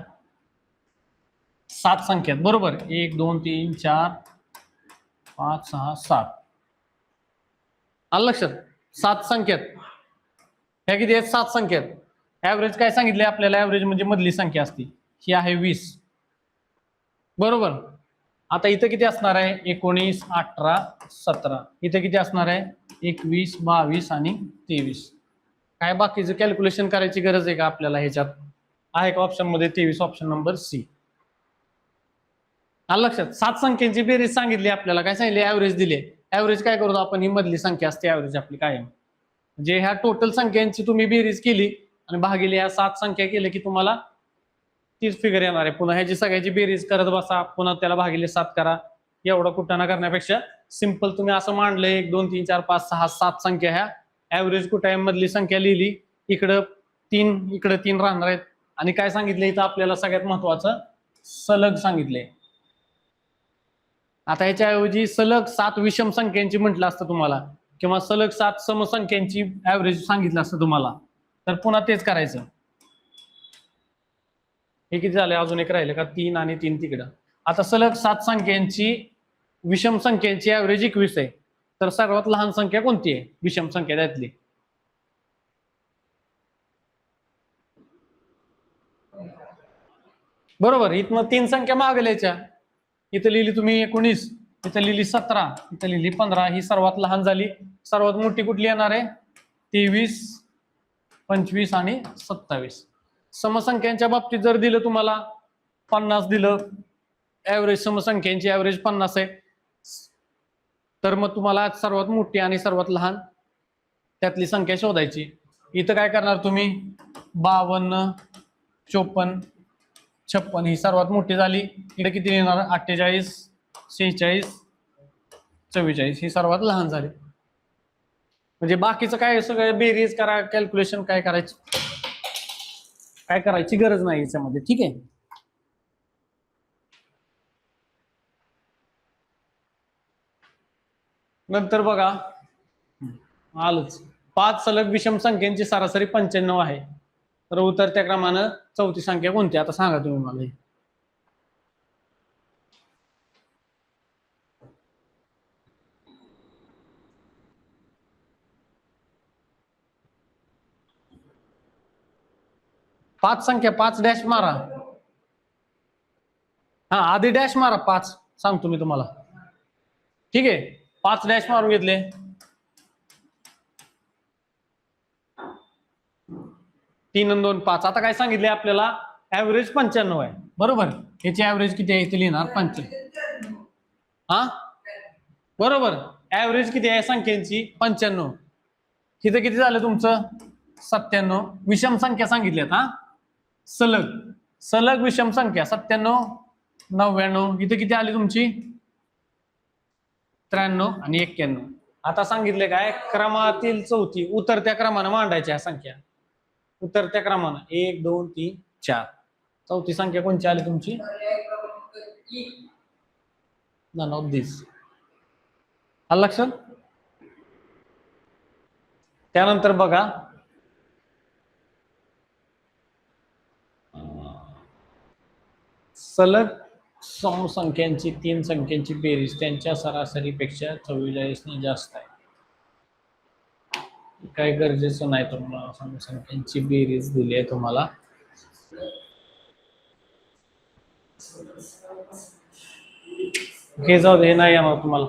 7 संख्या. बरोबर. 1 2 3 4 5 6 7. आलं लक्षात? 7 संख्यात ह्या किती आहेत? 7 संख्यात. ऍव्हरेज काय सांगितले आपल्याला? ऍव्हरेज म्हणजे मधली संख्या असती. ही आहे 20. बरोबर. आता इथं किती असणार आहे? 19 18 17. इथं किती असणार आहे? 21 22 आणि 23. काय बाकीचं कॅल्क्युलेशन करायची गरज आहे का आपल्याला ह्याच्यात? आहे का ऑप्शन मध्ये 23 ऑप्शन नंबर सी. आलं लक्षात? 7 संख्यांची बेरीज सांगितली आपल्याला, काय सांगितले? ऍव्हरेज दिले. ऍव्हरेज काय करतो आपण? ही मधली संख्या असते ऍव्हरेज आपली कायम. म्हणजे ह्या टोटल संख्यांची तुम्ही बेरीज केली आणि भागिले ह्या 7 संख्या केल्या की तुम्हाला तीच फिगर येणार आहे. पुन्हा ह्याची सगळ्याची बेरीज करत बसा, पुन्हा त्याला भागिले 7 करा. एवढा कुटाणा करण्यापेक्षा सिंपल तुम्ही असं मांडलंय 1 2 3 4 5 6 7 संख्या, ह्या ऍव्हरेज कुठे मधली संख्या लिहिली, इकडं 3 इकडं 3 राहणार आहेत. आणि काय सांगितलं इथं आपल्याला सगळ्यात महत्वाचं, सलग सांगितले. आता ह्याच्याऐवजी सलग 7 विषम संख्यांची म्हटलं असतं तुम्हाला, किंवा सलग 7 समसंख्यांची ऍव्हरेज सांगितलं असतं तुम्हाला, तर पुन्हा तेच करायचं. हे किती झाले? अजून एक राहिले का? 3 आणि 3 तिकडं. आता सलग 7 संख्यांची विषम संख्यांची ऍव्हरेज 21 आहे, तर सर्वात लहान संख्या कोणती आहे विषम संख्या त्यातली? बरोबर, इथनं 3 संख्या मागल्याच्या, इथं लिहिली तुम्ही 19, इथं लिहिली 17, इथं लिहिली 15, ही सर्वात लहान झाली. सर्वात मोठी कुठली येणार आहे? 23, 25 आणि 27. समसंख्यांच्या बाबतीत जर दिलं तुम्हाला 50 दिलं, ऍव्हरेज समसंख्यांची ऍव्हरेज 50 आहे, तर मग तुम्हाला सर्वात मोठी आणि सर्वात लहान त्यातली संख्या शोधायची. इथं काय करणार तुम्ही? 52, 54, 56 ही सर्वात मोठी झाली. इकडे किती येणार? 48, 46, 44 ही सर्वात लहान झाली. म्हणजे बाकीचं काय सगळं बेरीज करा, कॅल्क्युलेशन काय करायची गरज नाही याच्यामध्ये. ठीक आहे. नंतर बघा आलंच, 5 सलग विषम संख्यांची सरासरी 95 आहे, तर उतरत्या क्रमानं चौथी संख्या कोणती? आता सांगा तुम्ही मला. 5 संख्या, 5 डॅश मारा. हा, आधी डॅश मारा. 5 सांगतो मी तुम्हाला. ठीक आहे, 5 डॅश मारून घेतले. 3 आणि 2 5. आता काय सांगितले आपल्याला? ऍव्हरेज 95 आहे. बरोबर, याची ऍव्हरेज किती आहे? इथे लिहिणार 95. हा बरोबर, ऍव्हरेज किती आहे संख्यांची? 95. इथं किती झालं तुमचं? 97. विषम संख्या सांगितल्यात. हा, सलग विषम संख्या 97, 99. इथे किती आली तुमची? 93 आणि 91. आता सांगितले काय? क्रमातील चौथी, उतरत्या क्रमानं मांडायच्या संख्या. उतरत्या क्रमानं 1 2 3 4. चौथी संख्या कोणती आली तुमची? नन ऑफ दिस. आलं लक्षात? त्यानंतर बघा, सलग समसंख्यांची 3 संख्यांची बेरीज त्यांच्या सरासरीपेक्षा 44 ने जास्त आहे. काय गरजेचं नाही तुम्हाला. समसंख्यांची बेरीज दिली आहे तुम्हाला, हे जाऊ दे, हे नाही येणार तुम्हाला.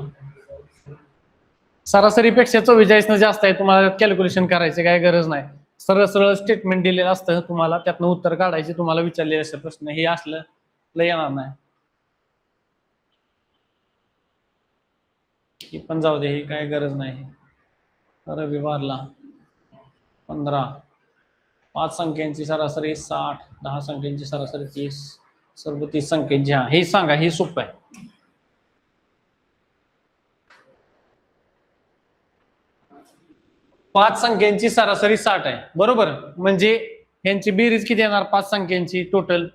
सरासरीपेक्षा 44 ने जास्त आहे, तुम्हाला कॅल्क्युलेशन करायचे काय गरज नाही. सरळ सरळ स्टेटमेंट दिलेलं असतं तुम्हाला, त्यातनं उत्तर काढायचे. तुम्हाला विचारलेले असे प्रश्न हे असलं येणार नाही. ही पण जाऊ दे, ही काय गरज नाही. रविवारला 15, 5 संख्यांची सरासरी 60, 10 संख्यांची सरासरी 30, सर्व 30 संख्यांची. हा, हे सांगा, हे सोपं आहे. पाच संख्यांची सरासरी 60 आहे. बरोबर, म्हणजे यांची बेरीज किती येणार? 5 संख्यांची टोटल.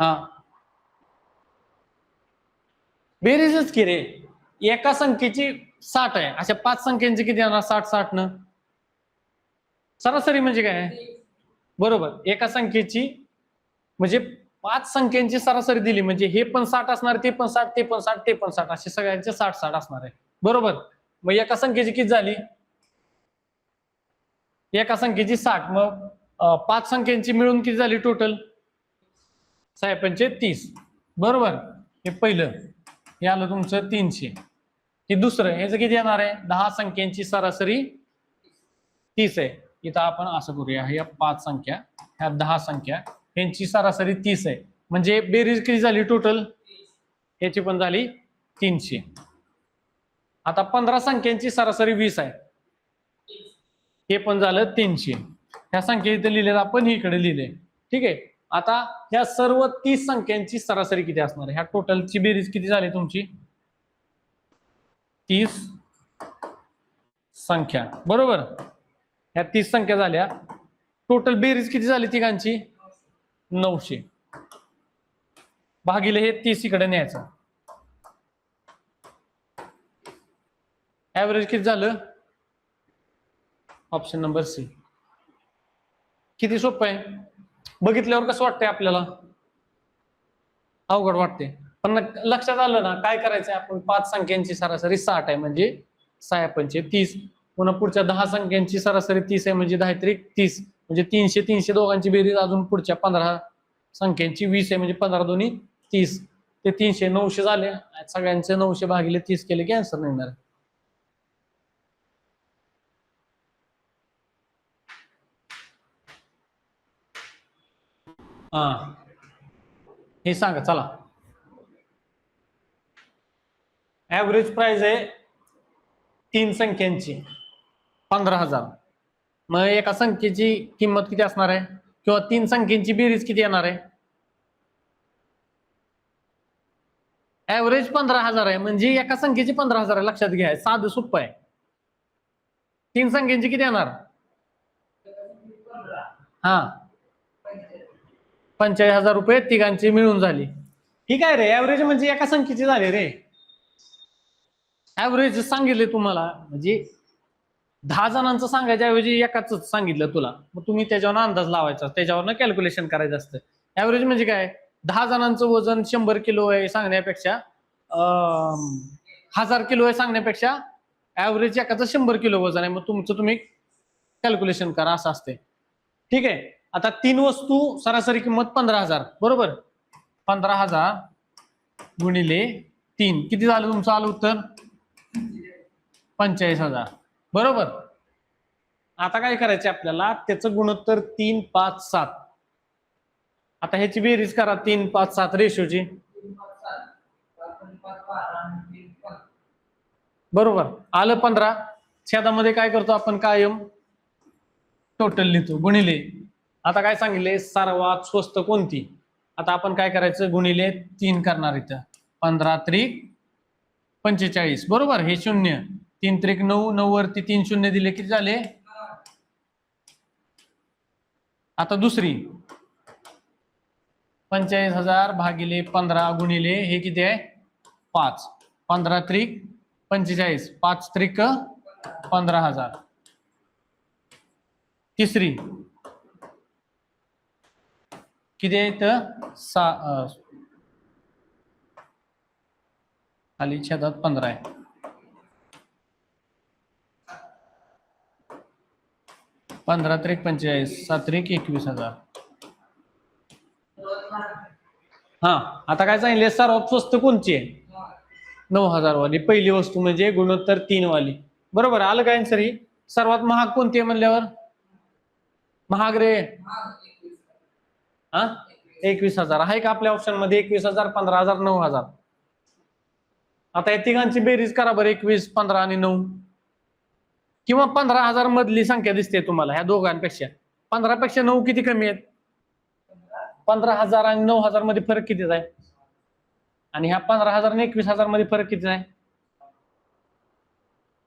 हा, बेरीजच की रे. एका संख्येची 60 आहे, अशा 5 संख्यांची किती येणार? 60 60 न सरासरी म्हणजे काय? बरोबर, एका संख्येची म्हणजे 5 संख्यांची सरासरी दिली म्हणजे हे पण 60 असणार, ते पण 60, ते पण 60, ते पण 60, असे सगळ्यांचे 60 60 असणार आहे. बरोबर, मग एका संख्येची किती झाली? एका संख्येची 60. मग 5 संख्यांची मिळून किती झाली टोटल? 6 30. बरोबर, हे पहिलं, हे आलं तुमचं 300. हे दुसरं, ह्याचं किती येणार आहे? 10 संख्यांची सरासरी 30 आहे. इथं आपण असं करूया, ह्या 5 संख्या, ह्या 10 संख्या, यांची सरासरी 30 आहे. म्हणजे बेरीज किती झाली टोटल? ह्याची पण झाली 300. आता 15 संख्यांची सरासरी 20 आहे. हे पण झालं 300. ह्या संख्या इथे लिहिलेल्या आपण इकडे लिहिले. ठीक आहे. आता ह्या सर्व 30 संख्यांची सरासरी किती असणार आहे? ह्या टोटलची बेरीज किती झाली तुमची? 30 संख्या, बरोबर. ह्या 30 संख्या झाल्या. टोटल बेरीज किती झाली तिघांची? 900. भागिले हे 30 इकडे न्यायचं. ऍव्हरेज किती झालं? Option number C. किती सोपं आहे. बघितल्यावर कसं वाटतंय आपल्याला? अवघड वाटते, पण लक्षात आलं ना काय करायचंय आपण? 5 संख्यांची सरासरी 60 आहे, म्हणजे 6 पंचे 30. पुन्हा पुढच्या 10 संख्यांची सरासरी 30 आहे, म्हणजे 10 त्रिक 30, म्हणजे 300 300 दोघांची बेरीज. अजून पुढच्या 15 संख्यांची 20 आहे, म्हणजे 15 दोन्ही 30. ते 300 900 झाले. सगळ्यांचे 900 भागिले 30 केले की आन्सर निघणार. हा, हे सांगा चला. ऍव्हरेज प्राइस आहे 3 संख्यांची 15,000. मग एका संख्येची किंमत किती असणार आहे, किंवा 3 संख्यांची बेरीज किती येणार आहे? ऍव्हरेज 15,000 आहे, म्हणजे एका संख्येची 15,000 आहे. लक्षात घ्या, साधं सोपं आहे. 3 संख्यांची किती येणार? हा, 45,000 रुपये तिघांची मिळून झाली. ठीक आहे रे, ऍव्हरेज म्हणजे एका संख्येची झाली रे. ऍव्हरेज सांगितले तुम्हाला, म्हणजे 10 जणांचं सांगायच्या ऐवजी एकाच सांगितलं तुला, मग तुम्ही त्याच्यावर अंदाज लावायचा, त्याच्यावर कॅल्क्युलेशन करायचं असतं. ऍव्हरेज म्हणजे काय? 10 जणांचं वजन 100 किलो आहे सांगण्यापेक्षा, 1000 किलो आहे सांगण्यापेक्षा, ऍव्हरेज एकाचं 100 किलो वजन आहे, मग तुमचं तुम्ही कॅल्क्युलेशन करा, असं असते. ठीक आहे. आता 3 वस्तू सरासरी किंमत 15,000, बरोबर. 15,000 गुणिले 3 किती झालं तुमचं? आलं उत्तर 45,000, बरोबर. आता काय करायचं आपल्याला? त्याचं गुणोत्तर 3 5 7. आता ह्याची बेरीज करा, 3 5 7 रेशोची, बरोबर. आलं 15. छेदामध्ये काय करतो आपण? कायम टोटल लिहितो, गुणिले. आता काय सांगितले? सर्वात स्वस्त कोणती? आता आपण काय करायचं? गुणिले 3 करणार इथं. 15 त्रिक 45, बरोबर. हे 0. 3 त्रिक 9, 9 वरती 3 शून्य दिले, किती झाले? आता दुसरी 45,000 भागिले 15 गुणिले हे किती आहे? 5. 15 त्रिक 45, 5 त्रिक 15,000. तिसरी किती आहे इथं? खाली छेदात 15 आहे. 15 त्रिक 45, 7 त्रिक 21,000. हा, आता काय सांगितले? सर्वात स्वस्त कोणची आहे? 9,000 वाली पहिली वस्तू, म्हणजे गुणोत्तर 3 वाली, बरोबर. आलं काय आन्सर? ही सर्वात महाग कोणती आहे म्हणल्यावर? महाग रे. हा, 21,000 आहे का आपल्या ऑप्शन मध्ये? 21,000, 15,000, 9,000. आता या तिघांची बेरीज करा बरं, 21, 15 आणि 9. किंवा 15,000 मधली संख्या दिसते तुम्हाला ह्या दोघांपेक्षा? 15 पेक्षा 9 किती कमी आहेत? 15,000 आणि 9,000 मध्ये फरक किती आहे? आणि ह्या 15,000 आणि 21,000 मध्ये फरक किती आहे?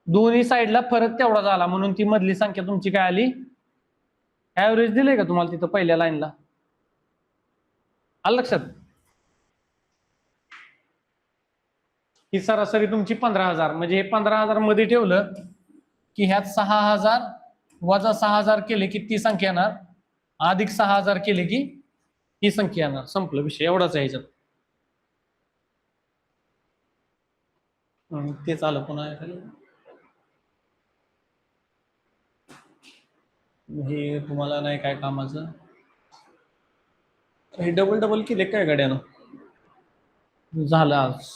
दोन्ही साईडला फरक तेवढा झाला, म्हणून ती मधली संख्या तुमची काय आली? ऍव्हरेज दिलंय का तुम्हाला तिथं पहिल्या लाईनला? आलं लक्षात? ही सरासरी तुमची 15,000, म्हणजे हे 15,000 मध्ये ठेवलं की ह्यात 6,000 वजा 6,000 केले की ती संख्या येणार, अधिक 6,000 केले की ही संख्या येणार. संपलं विषय, एवढाच आहे ह्याच्यात. तेच आलं पुन्हा. हे तुम्हाला नाही काय कामाचं? हे डबल डबल केले काय गाड्यानं? झालं आज.